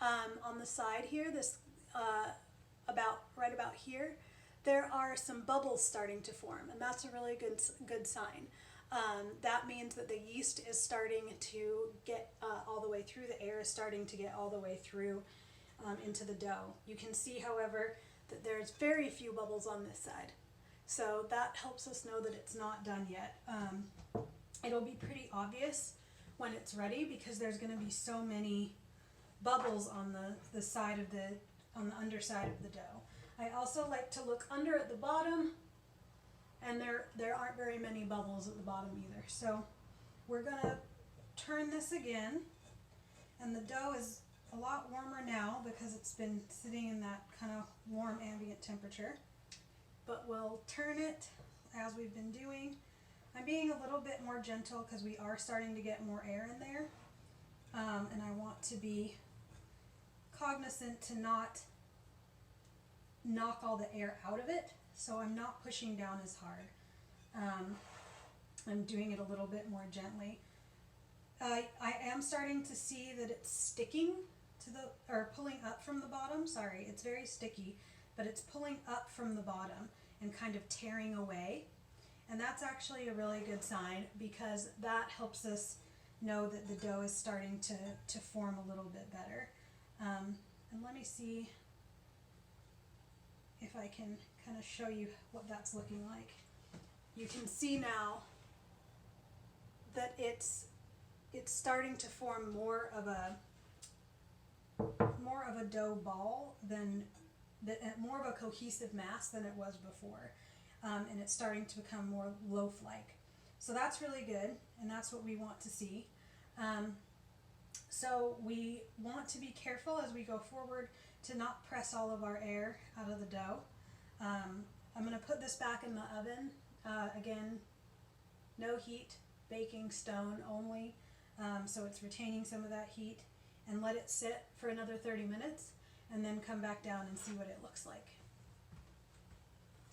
on the side here, this right about here, there are some bubbles starting to form, and that's a really good sign. That means that the yeast is starting to get all the way through. The air is starting to get all the way through into the dough. You can see, however, that there's very few bubbles on this side. So that helps us know that it's not done yet. It'll be pretty obvious when it's ready because there's going to be so many bubbles on the side of on the underside of the dough. I also like to look under at the bottom, and there aren't very many bubbles at the bottom either. So we're going to turn this again, and the dough is a lot warmer now because it's been sitting in that kind of warm ambient temperature. But we'll turn it as we've been doing. I'm being a little bit more gentle because we are starting to get more air in there, and I want to be cognizant to not knock all the air out of it, so I'm not pushing down as hard. I'm doing it a little bit more gently. I am starting to see that it's sticking or pulling up from the bottom. Sorry, it's very sticky, but it's pulling up from the bottom and kind of tearing away. And that's actually a really good sign because that helps us know that the dough is starting to form a little bit better. And let me see if I can kind of show you what that's looking like. You can see now that it's starting to form more of a dough ball more of a cohesive mass than it was before, and it's starting to become more loaf-like. So that's really good, and that's what we want to see. So we want to be careful as we go forward to not press all of our air out of the dough. I'm going to put this back in the oven. Again, no heat, baking stone only, so it's retaining some of that heat, and let it sit for another 30 minutes and then come back down and see what it looks like.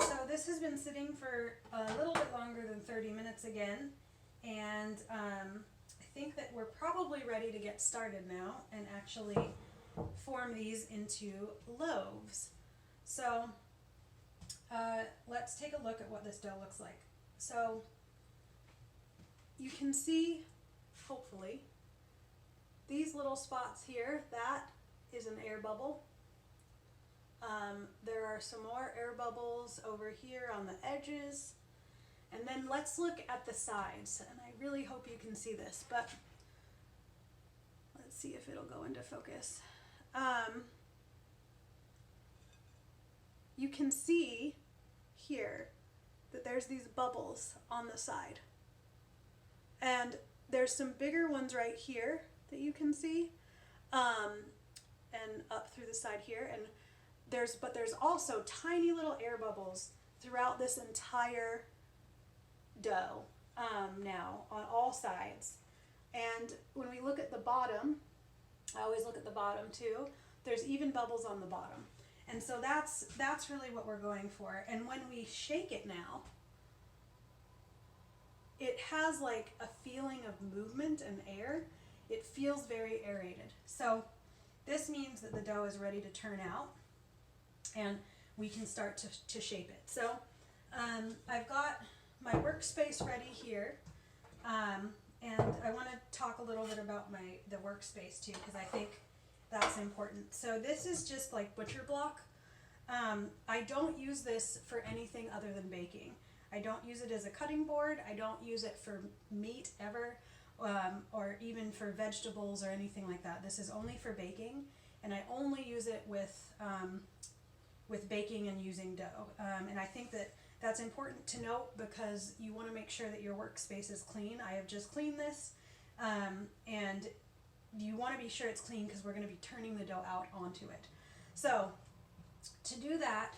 So this has been sitting for a little bit longer than 30 minutes again, and I think that we're probably ready to get started now and actually form these into loaves. So let's take a look at what this dough looks like. So you can see, hopefully, these little spots here, that is an air bubble. There are some more air bubbles over here on the edges. And then let's look at the sides. And I really hope you can see this, but let's see if it'll go into focus. You can see here that there's these bubbles on the side. And there's some bigger ones right here that you can see, and up through the side here. And there's also tiny little air bubbles throughout this entire dough now on all sides. And when we look at the bottom, I always look at the bottom too, there's even bubbles on the bottom. And so that's really what we're going for. And when we shake it now, it has like a feeling of movement and air. It feels very aerated. So this means that the dough is ready to turn out and we can start to shape it. So I've got my workspace ready here. And I want to talk a little bit about the workspace too, because I think that's important. So this is just like butcher block. I don't use this for anything other than baking. I don't use it as a cutting board. I don't use it for meat ever, or even for vegetables or anything like that. This is only for baking, and I only use it with baking and using dough. And I think that that's important to note because you want to make sure that your workspace is clean. I have just cleaned this, and you want to be sure it's clean because we're going to be turning the dough out onto it. So to do that,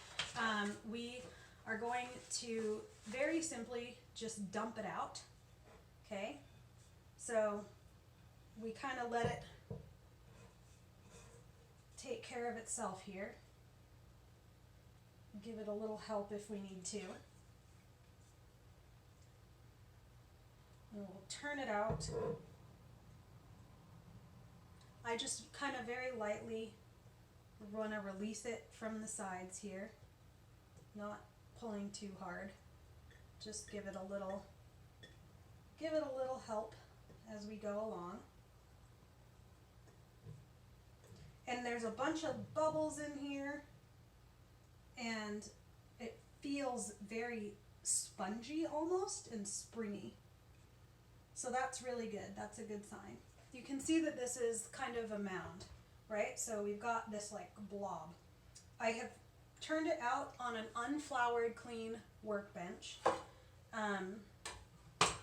we are going to very simply just dump it out. Okay, so we kind of let it take care of itself here. Give it a little help if we need to. And we'll turn it out. I just kind of very lightly want to release it from the sides here, not pulling too hard. Just give it a little help as we go along. And there's a bunch of bubbles in here, and it feels very spongy almost and springy. So that's really good. That's a good sign. You can see that this is kind of a mound, right? So we've got this like blob. I have turned it out on an unfloured, clean workbench.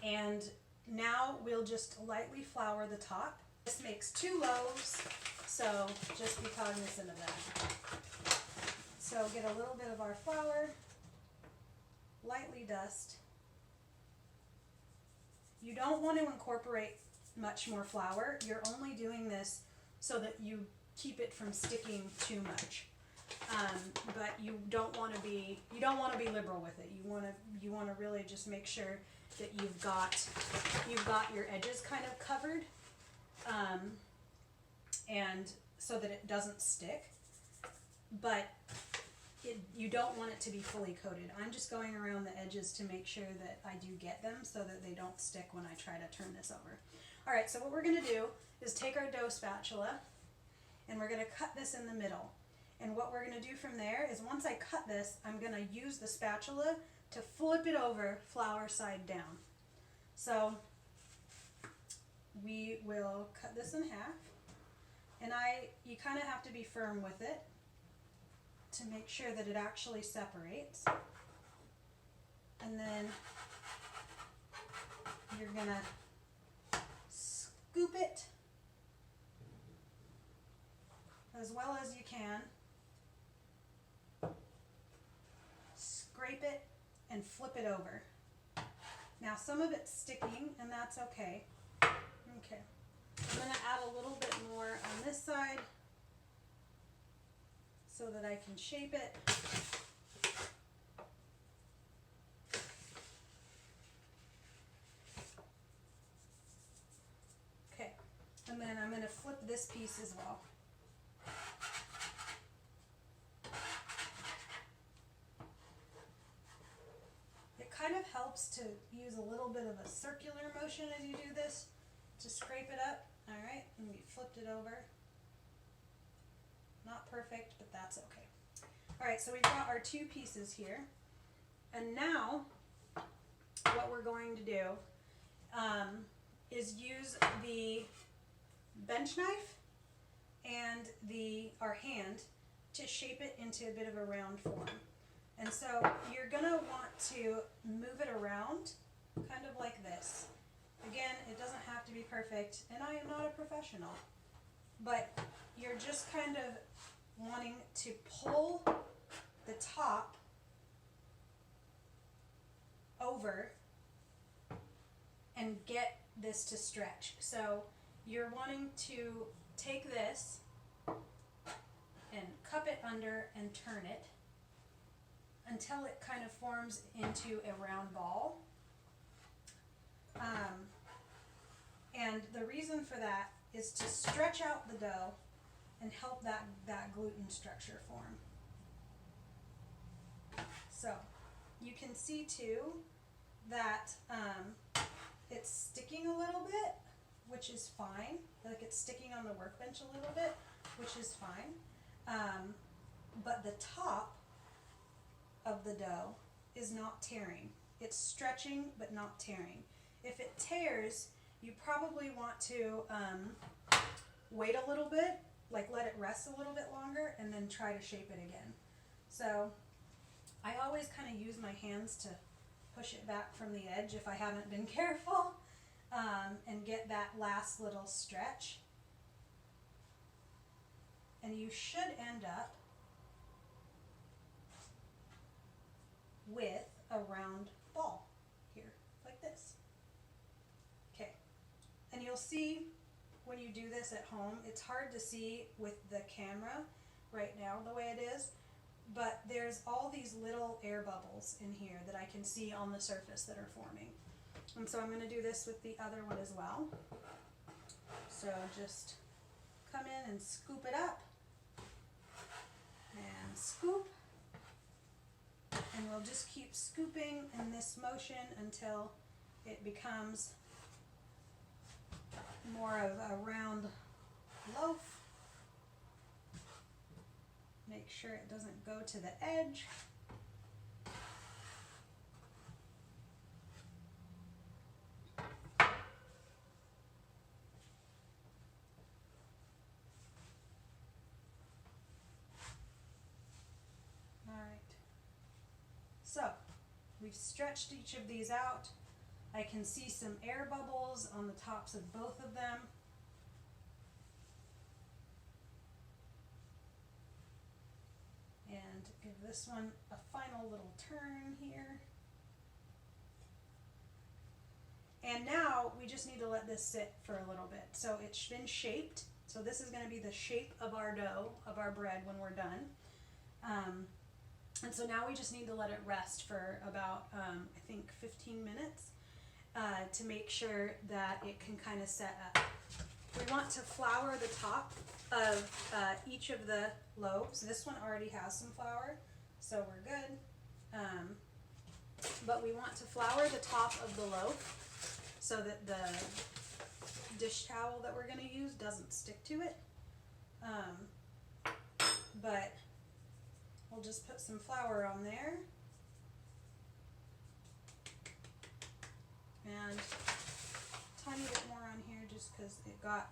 And now we'll just lightly flour the top. This makes 2 loaves, so just be cognizant of that. So get a little bit of our flour, lightly dust. You don't want to incorporate much more flour. You're only doing this so that you keep it from sticking too much. But you don't want to be liberal with it. You want to really just make sure that you've got your edges kind of covered, and so that it doesn't stick. But you don't want it to be fully coated. I'm just going around the edges to make sure that I do get them so that they don't stick when I try to turn this over. All right, so what we're going to do is take our dough spatula and we're going to cut this in the middle. And what we're going to do from there is once I cut this, I'm going to use the spatula to flip it over flour side down. So we will cut this in half, and you kind of have to be firm with it to make sure that it actually separates. And then you're going to scoop it as well as you can. Scrape it and flip it over. Now some of it's sticking, and that's okay. Okay. I'm going to add a little bit more on this side so that I can shape it. Okay. And then I'm going to flip this piece as well. Kind of helps to use a little bit of a circular motion as you do this to scrape it up. All right, and we flipped it over. Not perfect, but that's okay. All right, so we've got our 2 pieces here, and now what we're going to do is use the bench knife and our hand to shape it into a bit of a round form. And so you're going to want to move it around kind of like this. Again, it doesn't have to be perfect, and I am not a professional, but you're just kind of wanting to pull the top over and get this to stretch. So you're wanting to take this cup it under and turn it until it kind of forms into a round ball. And the reason for that is to stretch out the dough and help that gluten structure form. So you can see too that it's sticking a little bit, which is fine. Like it's sticking on the workbench a little bit, which is fine. But the top of the dough is not tearing. It's stretching but not tearing. If it tears, you probably want to wait a little bit, like let it rest a little bit longer, and then try to shape it again. So I always kind of use my hands to push it back from the edge if I haven't been careful, and get that last little stretch. And you should end up with a round ball here, like this. Okay, and you'll see when you do this at home, it's hard to see with the camera right now the way it is, but there's all these little air bubbles in here that I can see on the surface that are forming. And so I'm going to do this with the other one as well. So just come in and scoop it up, and scoop, and we'll just keep scooping in this motion until it becomes more of a round loaf. Make sure it doesn't go to the edge. So we've stretched each of these out. I can see some air bubbles on the tops of both of them. And give this one a final little turn here. And now we just need to let this sit for a little bit. So it's been shaped. So this is going to be the shape of our dough, of our bread when we're done. And so now we just need to let it rest for about, I think 15 minutes to make sure that it can kind of set up. We want to flour the top of each of the loaves. This one already has some flour, so we're good. But we want to flour the top of the loaf so that the dish towel that we're going to use doesn't stick to it. But we'll just put some flour on there, and a tiny bit more on here just because it got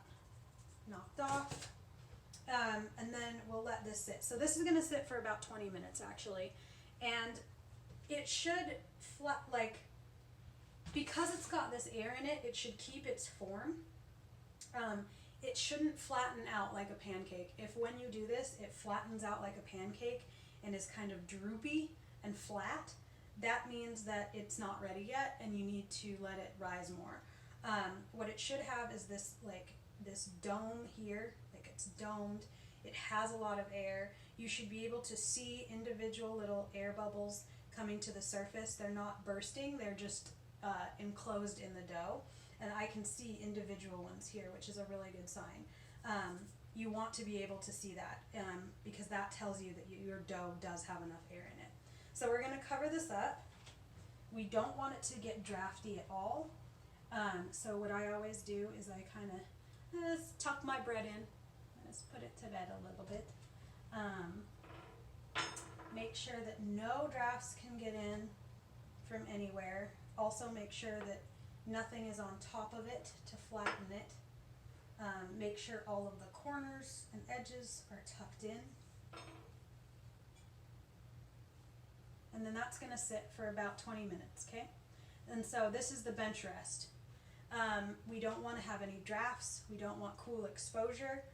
knocked off. And then we'll let this sit. So this is going to sit for about 20 minutes actually, and it should because it's got this air in it, it should keep its form. It shouldn't flatten out like a pancake. If when you do this, it flattens out like a pancake and is kind of droopy and flat, that means that it's not ready yet and you need to let it rise more. What it should have is this dome here, like it's domed. It has a lot of air. You should be able to see individual little air bubbles coming to the surface. They're not bursting, they're just enclosed in the dough. And I can see individual ones here, which is a really good sign. You want to be able to see that because that tells you that your dough does have enough air in it. So we're going to cover this up. We don't want it to get drafty at all. So what I always do is I kind of just tuck my bread in. Just put it to bed a little bit. Make sure that no drafts can get in from anywhere. Also make sure that nothing is on top of it to flatten it. Make sure all of the corners and edges are tucked in. And then that's going to sit for about 20 minutes, okay? And so this is the bench rest. We don't want to have any drafts. We don't want cool exposure.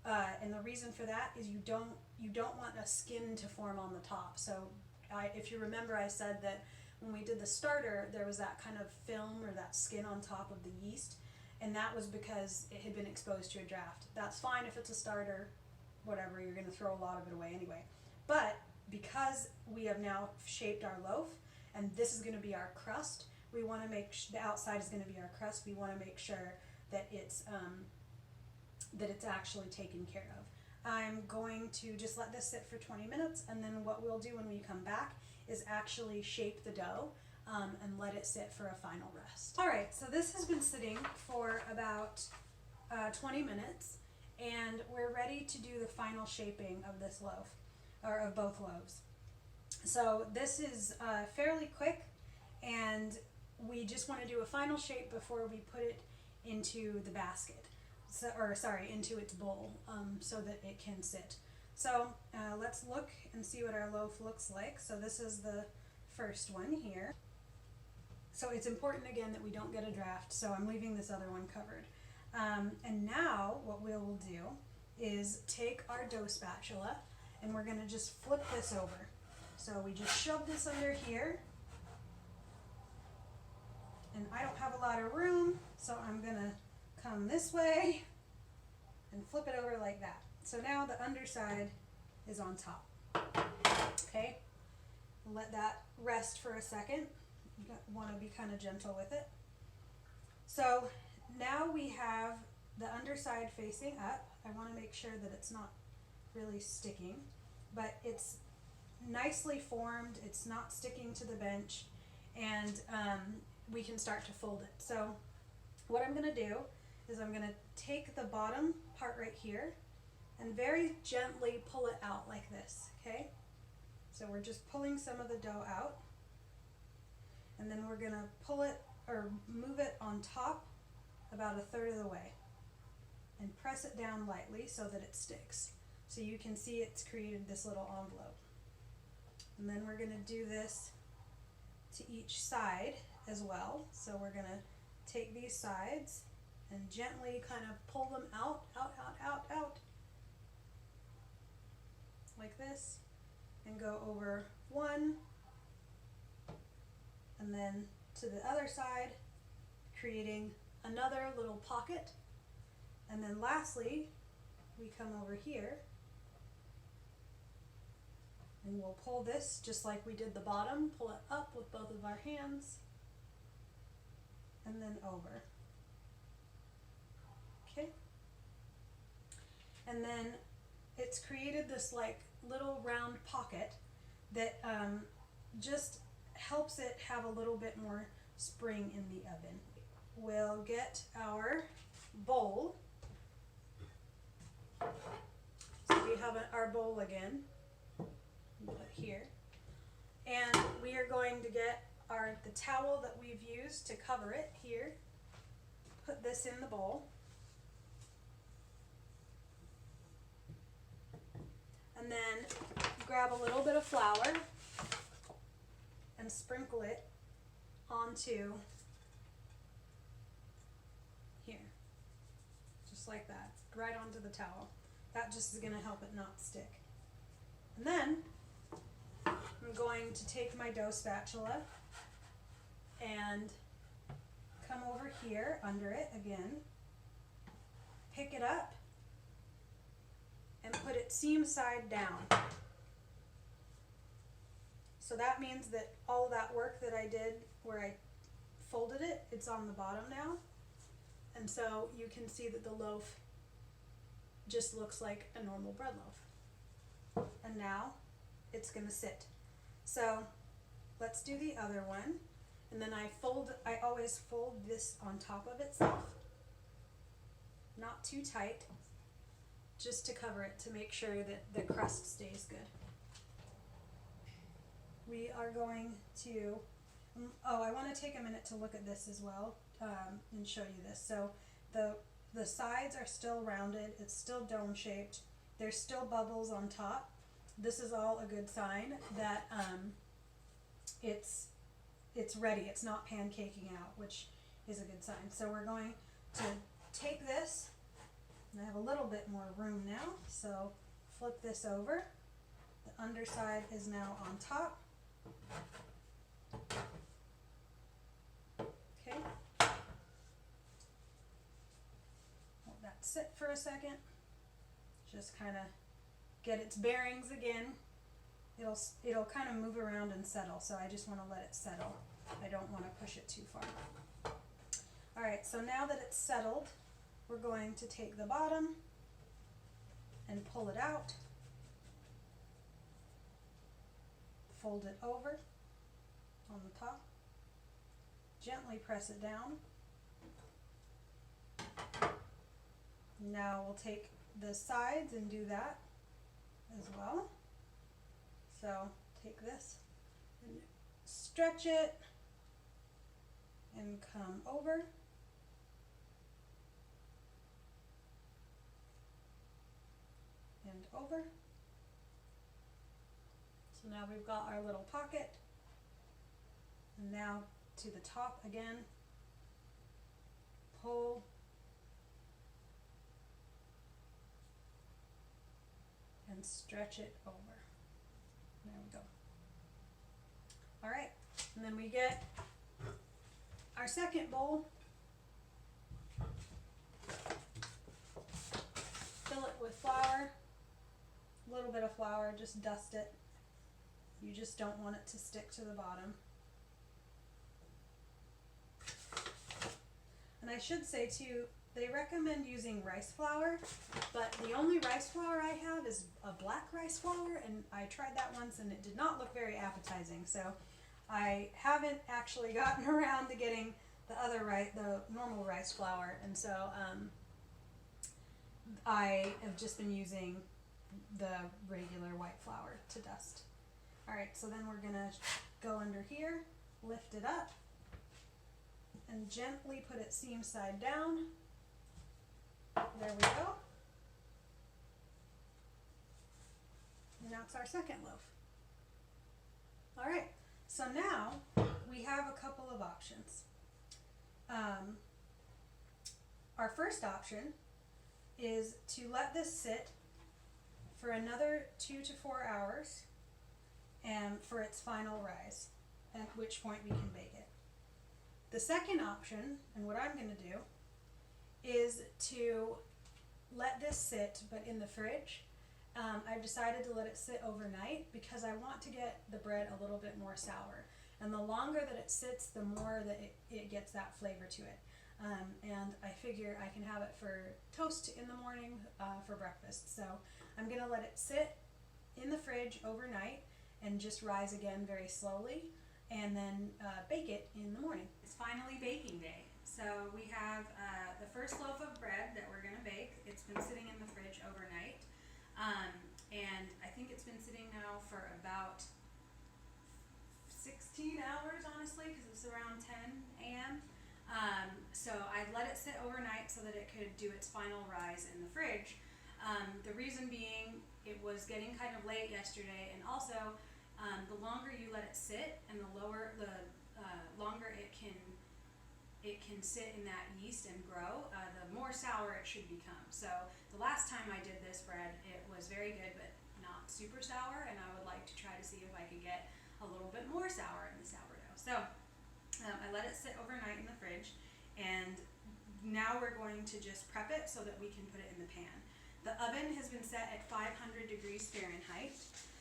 And the reason for that is you don't want a skin to form on the top. So if you remember, I said that when we did the starter, there was that kind of film or that skin on top of the yeast, and that was because it had been exposed to a draft. That's fine if it's a starter. whatever, you're going to throw a lot of it away anyway. But because we have now shaped our loaf, and this is going to be our crust, we want to make the outside is going to be our crust. We want to make sure that it's actually taken care of. I'm going to just let this sit for 20 minutes, and then what we'll do when we come back is actually shape the dough and let it sit for a final rest. All right, so this has been sitting for about 20 minutes, and we're ready to do the final shaping of this loaf, or of both loaves. So this is fairly quick, and we just want to do a final shape before we put it into the basket, into its bowl, so that it can sit. So let's look and see what our loaf looks like. So this is the first one here. So it's important again that we don't get a draft, so I'm leaving this other one covered. And now what we'll do is take our dough spatula, and we're going to just flip this over. So we just shove this under here, and I don't have a lot of room, so I'm going to come this way and flip it over like that. So now the underside is on top. Okay, let that rest for a second. You want to be kind of gentle with it. So now we have the underside facing up. I want to make sure that it's not really sticking, but it's nicely formed. It's not sticking to the bench, and we can start to fold it. So what I'm going to do is I'm going to take the bottom part right here and very gently pull it out like this, okay? So we're just pulling some of the dough out, and then we're going to pull it or move it on top about a third of the way and press it down lightly so that it sticks. So you can see it's created this little envelope. And then we're going to do this to each side as well. So we're going to take these sides and gently kind of pull them out, like this, and go over one, and then to the other side, creating another little pocket. And then lastly, we come over here, and we'll pull this just like we did the bottom, pull it up with both of our hands, and then over. Okay? And then it's created this like little round pocket that just helps it have a little bit more spring in the oven. We'll get our bowl. So we have our bowl again, put here, and we are going to get the towel that we've used to cover it here, put this in the bowl, and then grab a little bit of flour and sprinkle it onto here, just like that, right onto the towel. That just is going to help it not stick. And then I'm going to take my dough spatula and come over here under it again, pick it up, and put it seam side down. So that means that all that work that I did where I folded it, it's on the bottom now. And so you can see that the loaf just looks like a normal bread loaf. And now it's going to sit. So let's do the other one. And then I always fold this on top of itself. Not too tight, just to cover it to make sure that the crust stays good. We are going to, I want to take a minute to look at this as well and show you this. So the sides are still rounded, it's still dome shaped, there's still bubbles on top. This is all a good sign that it's ready, it's not pancaking out, which is a good sign. So we're going to take this, and I have a little bit more room now, so flip this over. The underside is now on top. Okay. Let that sit for a second. Just kind of get its bearings again. It'll kind of move around and settle, so I just want to let it settle. I don't want to push it too far. Alright, so now that it's settled, we're going to take the bottom and pull it out, fold it over on the top, gently press it down. Now we'll take the sides and do that as well. So take this and stretch it and come over. And over. So now we've got our little pocket. And now to the top again. Pull. And stretch it over. There we go. Alright, and then we get our second bowl. Fill it with flour. A little bit of flour, just dust it. You just don't want it to stick to the bottom. And I should say too, they recommend using rice flour, but the only rice flour I have is a black rice flour, and I tried that once and it did not look very appetizing, so I haven't actually gotten around to getting the normal rice flour, and so I have just been using the regular white flour to dust. Alright, so then we're gonna go under here, lift it up, and gently put it seam side down. There we go. And that's our second loaf. Alright, so now we have a couple of options. Our first option is to let this sit for another 2 to 4 hours and for its final rise, at which point we can bake it. The second option, and what I'm going to do, is to let this sit, but in the fridge. I've decided to let it sit overnight because I want to get the bread a little bit more sour. And the longer that it sits, the more that it gets that flavor to it. And I figure I can have it for toast in the morning for breakfast. So I'm going to let it sit in the fridge overnight and just rise again very slowly, and then bake it in the morning. It's finally baking day. So we have the first loaf of bread that we're going to bake. It's been sitting in the fridge overnight. And I think it's been sitting now for about 16 hours, honestly, because it's around 10 a.m. So I let it sit overnight so that it could do its final rise in the fridge. The reason being, it was getting kind of late yesterday, and also the longer you let it sit and the longer it can sit in that yeast and grow, the more sour it should become. So the last time I did this bread, it was very good, but not super sour, and I would like to try to see if I could get a little bit more sour in the sourdough. So I let it sit overnight in the fridge, and now we're going to just prep it so that we can put it in the pan. The oven has been set at 500 degrees Fahrenheit,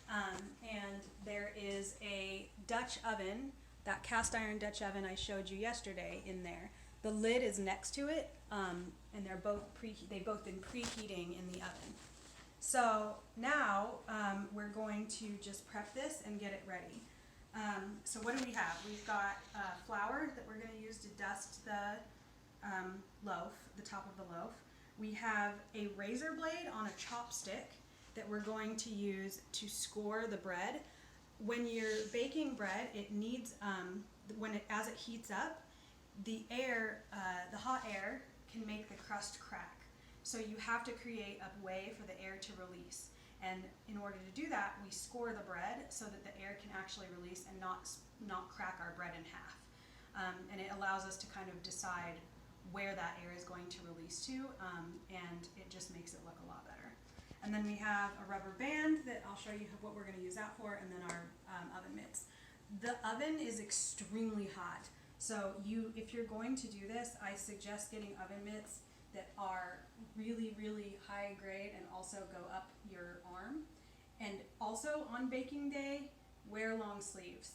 and there is a Dutch oven, that cast iron Dutch oven I showed you yesterday, in there. The lid is next to it, and they've both been preheating in the oven. So now we're going to just prep this and get it ready. So what do we have? We've got flour that we're going to use to dust the loaf, the top of the loaf. We have a razor blade on a chopstick that we're going to use to score the bread. When you're baking bread, it needs, as it heats up, the hot air can make the crust crack. So you have to create a way for the air to release. And in order to do that, we score the bread so that the air can actually release and not crack our bread in half. And it allows us to kind of decide where that air is going to release to, and it just makes it look a lot better. And then we have a rubber band that I'll show you what we're going to use that for, and then our oven mitts. The oven is extremely hot, so if you're going to do this, I suggest getting oven mitts that are really, really high grade and also go up your arm, And also on baking day, wear long sleeves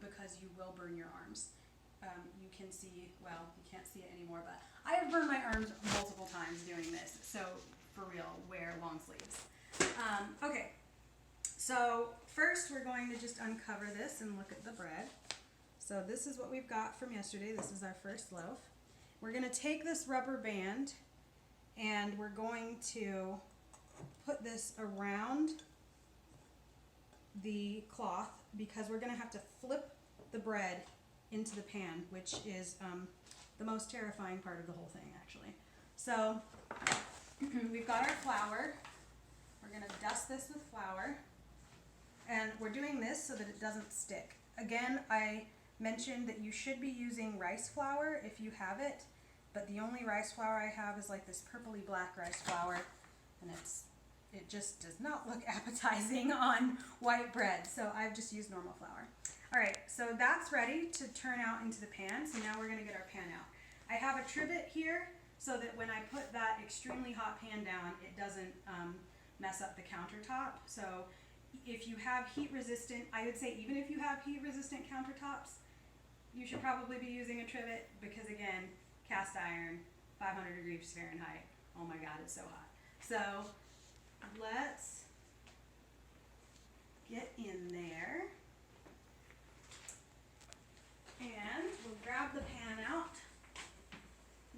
because you will burn your arms. You can see, well, you can't see it anymore, but I have burned my arms multiple times doing this. So for real, wear long sleeves. Okay, so first we're going to just uncover this and look at the bread. So this is what we've got from yesterday. This is our first loaf. We're going to take this rubber band and we're going to put this around the cloth because we're going to have to flip the bread into the pan, which is the most terrifying part of the whole thing, actually. So we've got our flour. We're going to dust this with flour, and we're doing this so that it doesn't stick. Again, I mentioned that you should be using rice flour if you have it, but the only rice flour I have is like this purpley black rice flour, and it just does not look appetizing on white bread, so I've just used normal flour. All right, so that's ready to turn out into the pan, so now we're going to get our pan out. I have a trivet here so that when I put that extremely hot pan down, it doesn't mess up the countertop. So if you have heat resistant, I would say even if you have heat resistant countertops, you should probably be using a trivet because, again, cast iron, 500 degrees Fahrenheit. Oh my God, it's so hot. So let's get in there. And we'll grab the pan out.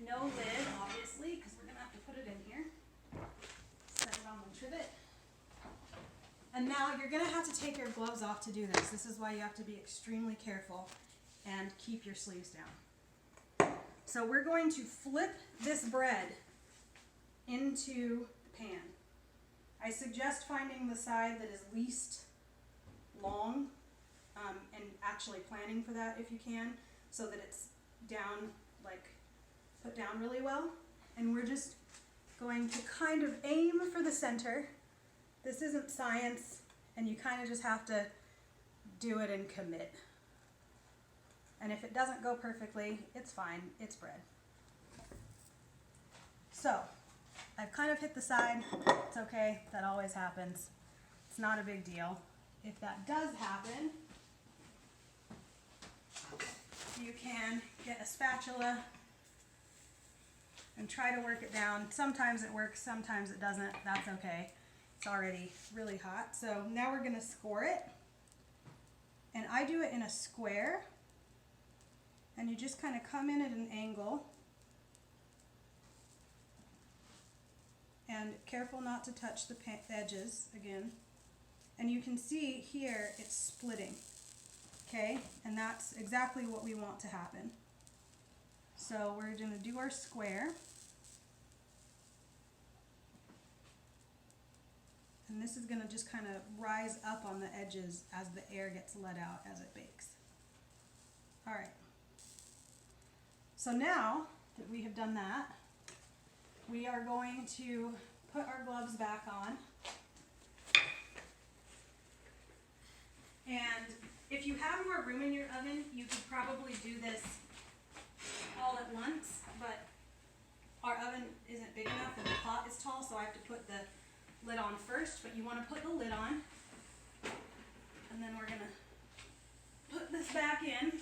No lid, obviously, because we're going to have to put it in here. Set it on the trivet. And now you're going to have to take your gloves off to do this. This is why you have to be extremely careful and keep your sleeves down. So we're going to flip this bread into the pan. I suggest finding the side that is least long and actually planning for that if you can, so that it's down, like put down really well. And we're just going to kind of aim for the center. This isn't science, and you kind of just have to do it and commit. And if it doesn't go perfectly, it's fine, it's bread. So, I've kind of hit the side, it's okay, that always happens. It's not a big deal. If that does happen, you can get a spatula and try to work it down. Sometimes it works, sometimes it doesn't, that's okay. It's already really hot. So now we're gonna score it. And I do it in a square. And you just kind of come in at an angle. And careful not to touch the edges again. And you can see here it's splitting. Okay, and that's exactly what we want to happen. So we're going to do our square. And this is going to just kind of rise up on the edges as the air gets let out as it bakes. All right. So now that we have done that, we are going to put our gloves back on. And if you have more room in your oven, you could probably do this all at once, but our oven isn't big enough and the pot is tall, so I have to put the lid on first. But you want to put the lid on, and then we're going to put this back in.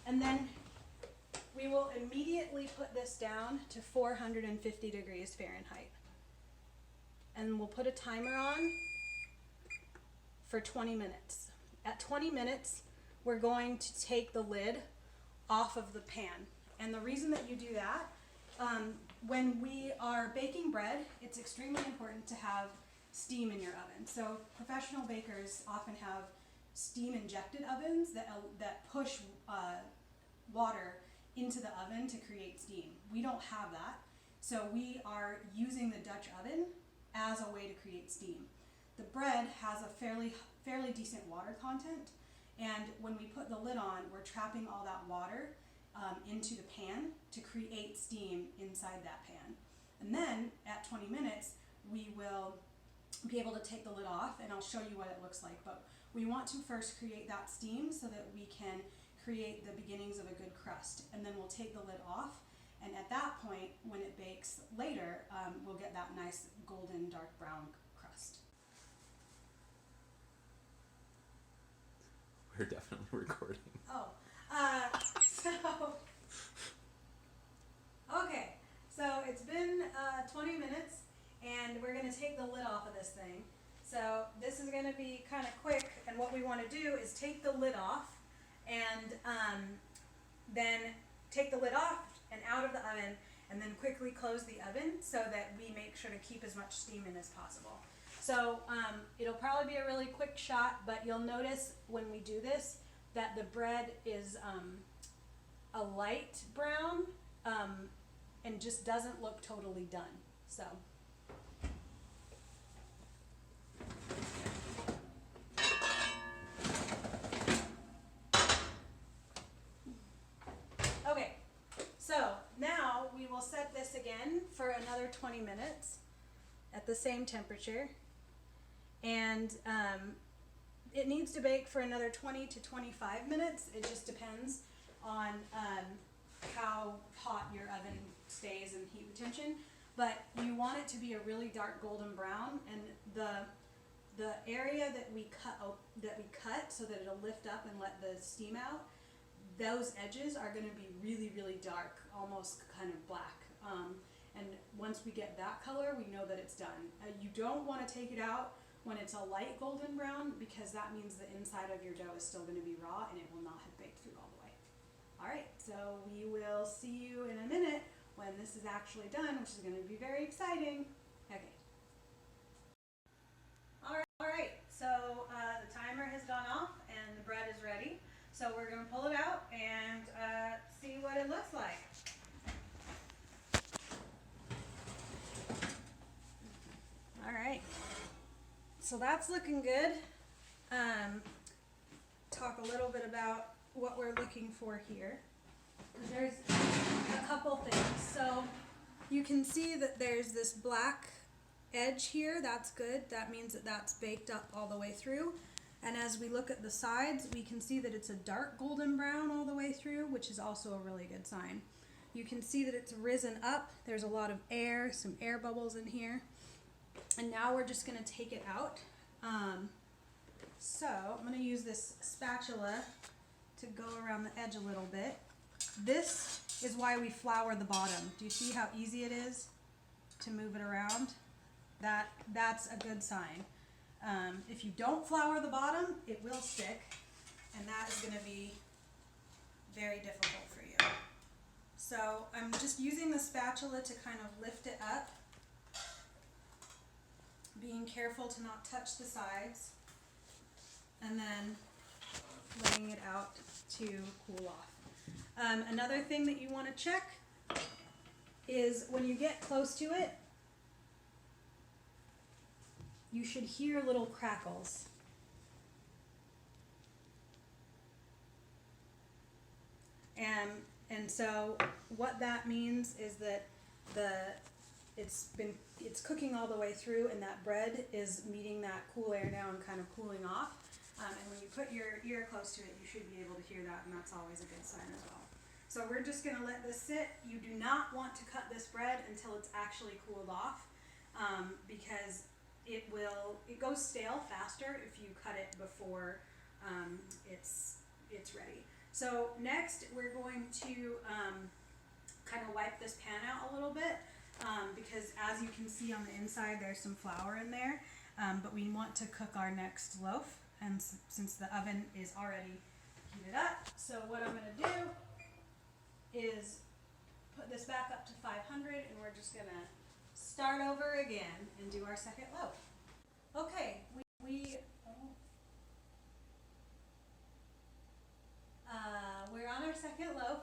And then we will immediately put this down to 450 degrees Fahrenheit. And we'll put a timer on for 20 minutes. At 20 minutes, we're going to take the lid off of the pan. And the reason that you do that, when we are baking bread, it's extremely important to have steam in your oven. So professional bakers often have steam injected ovens that push water into the oven to create steam. We don't have that. So we are using the Dutch oven as a way to create steam. The bread has a fairly decent water content, and when we put the lid on, we're trapping all that water into the pan to create steam inside that pan. And then at 20 minutes, we will be able to take the lid off, and I'll show you what it looks like. But we want to first create that steam so that we can create the beginnings of a good crust, and then we'll take the lid off. And at that point, when it bakes bakes later, we'll get that nice golden dark brown crust. We're definitely recording. Oh, okay, so it's been 20 minutes and we're gonna take the lid off of this thing. So this is gonna be kind of quick, and what we wanna do is take the lid off and then take the lid off and out of the oven, and then quickly close the oven so that we make sure to keep as much steam in as possible. So it'll probably be a really quick shot, but you'll notice when we do this that the bread is a light brown and just doesn't look totally done. So. Okay, so now we will set this again for another 20 minutes at the same temperature, and it needs to bake for another 20 to 25 minutes. It just depends on how hot your oven stays in heat retention, but you want it to be a really dark golden brown, and the area that we cut so that it'll lift up and let the steam out, those edges are going to be really, really dark, almost kind of black. And once we get that color, we know that it's done. You don't want to take it out when it's a light golden brown, because that means the inside of your dough is still going to be raw and it will not have baked through all the way. All right, so we will see you in a minute when this is actually done, which is going to be very exciting. Okay. All right. So the timer has gone off and the bread is ready. So we're going to pull it out and see what it looks like. All right. So that's looking good. Talk a little bit about what we're looking for here. There's a couple things. So you can see that there's this black edge here. That's good. That means that that's baked up all the way through. And as we look at the sides, we can see that it's a dark golden brown all the way through, which is also a really good sign. You can see that it's risen up. There's a lot of air, some air bubbles in here. And now we're just going to take it out. So I'm going to use this spatula to go around the edge a little bit. This is why we flour the bottom. Do you see how easy it is to move it around? That's a good sign. If you don't flour the bottom, it will stick, and that is going to be very difficult for you. So I'm just using the spatula to kind of lift it up, being careful to not touch the sides, and then letting it out to cool off. Another thing that you want to check is when you get close to it, you should hear little crackles. And so what that means is that it's cooking all the way through, and that bread is meeting that cool air now and kind of cooling off. And when you put your ear close to it, you should be able to hear that, and that's always a good sign as well. So we're just going to let this sit. You do not want to cut this bread until it's actually cooled off, because it goes stale faster if you cut it before it's ready. So next we're going to kind of wipe this pan out a little bit, because as you can see on the inside there's some flour in there, but we want to cook our next loaf, and since the oven is already heated up, so what I'm going to do is put this back up to 500, and we're just going to start over again and do our second loaf. Okay, we're on our second loaf,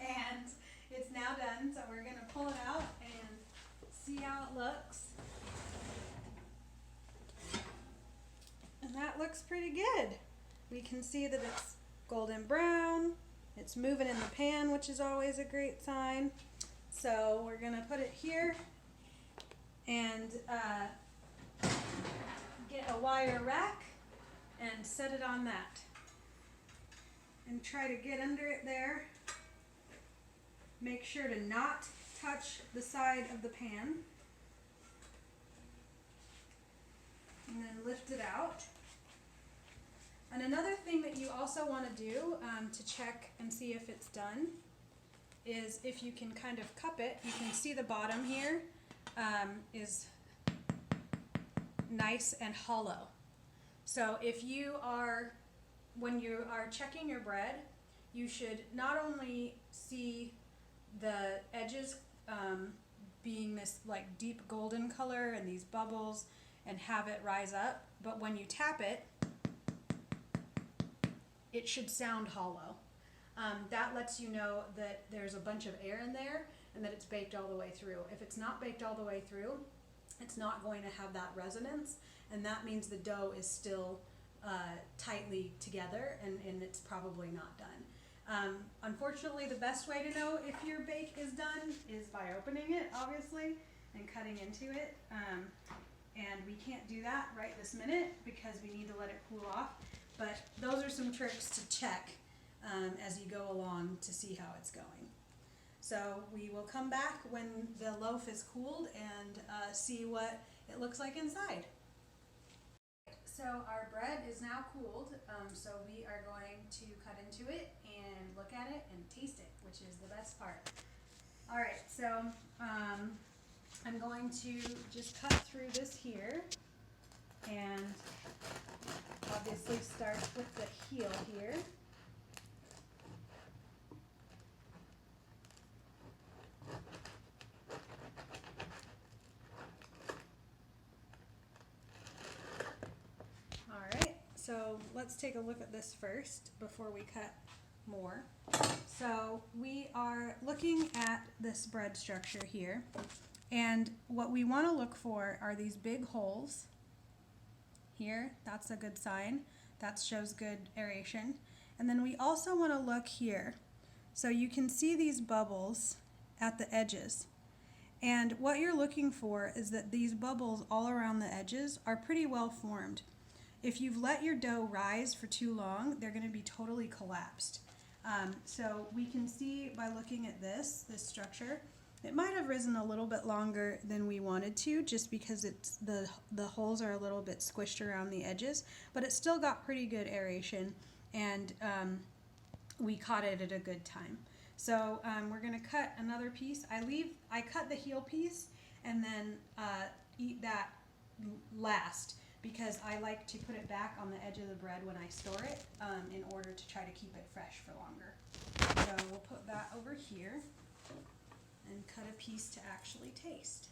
and it's now done, so we're going to pull it out and see how it looks. And that looks pretty good. We can see that it's golden brown. It's moving in the pan, which is always a great sign. So we're going to put it here and get a wire rack and set it on that. And try to get under it there. Make sure to not touch the side of the pan and then lift it out. And another thing that you also want to do to check and see if it's done is if you can kind of cup it. You can see the bottom here is nice and hollow. So if you are, when you are checking your bread, you should not only see the edges being this like deep golden color and these bubbles and have it rise up, but when you tap it, it should sound hollow. That lets you know that there's a bunch of air in there and that it's baked all the way through. If it's not baked all the way through, it's not going to have that resonance, and that means the dough is still tightly together and it's probably not done. Unfortunately, the best way to know if your bake is done is by opening it, obviously, and cutting into it. And we can't do that right this minute because we need to let it cool off. But those are some tricks to check as you go along to see how it's going. So we will come back when the loaf is cooled and see what it looks like inside. So our bread is now cooled, so we are going to cut into it and look at it and taste it, which is the best part. All right, so I'm going to just cut through this here and obviously start with the heel here. So let's take a look at this first before we cut more. So we are looking at this bread structure here, and what we want to look for are these big holes here. That's a good sign. That shows good aeration. And then we also want to look here. So you can see these bubbles at the edges. And what you're looking for is that these bubbles all around the edges are pretty well formed. If you've let your dough rise for too long, they're going to be totally collapsed. So we can see by looking at this structure, it might have risen a little bit longer than we wanted to, just because it's the holes are a little bit squished around the edges, but it still got pretty good aeration, and we caught it at a good time. So we're going to cut another piece. I cut the heel piece and then eat that last, because I like to put it back on the edge of the bread when I store it in order to try to keep it fresh for longer. So we'll put that over here and cut a piece to actually taste.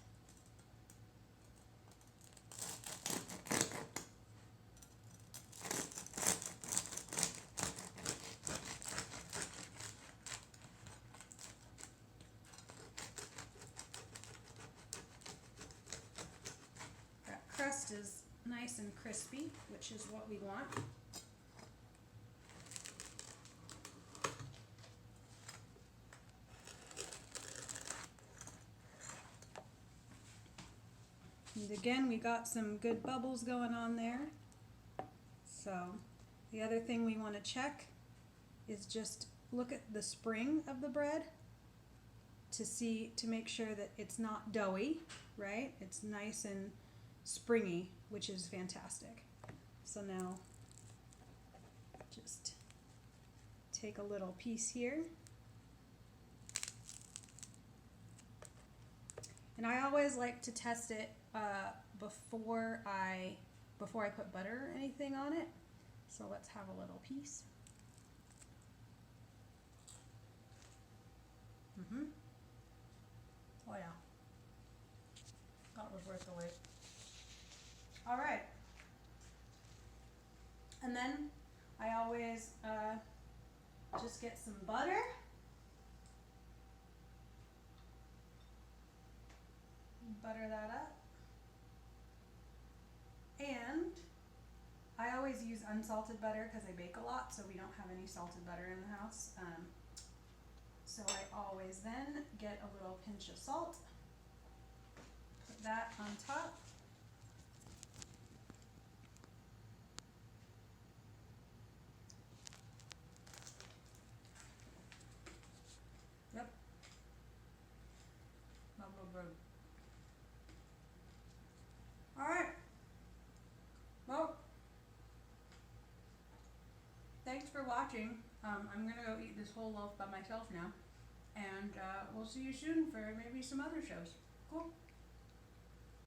That crust is nice and crispy, which is what we want. And again, we got some good bubbles going on there. So the other thing we want to check is just look at the spring of the bread to make sure that it's not doughy, right? It's nice and springy, which is fantastic. So now just take a little piece here. And I always like to test it before I put butter or anything on it. So let's have a little piece. Oh yeah, that was worth the wait. All right, and then I always just get some butter. Butter that up. And I always use unsalted butter because I bake a lot, so we don't have any salted butter in the house. So I always then get a little pinch of salt, put that on top. Yep. good. Alright. Well, thanks for watching. I'm gonna go eat this whole loaf by myself now. And we'll see you soon for maybe some other shows. Cool.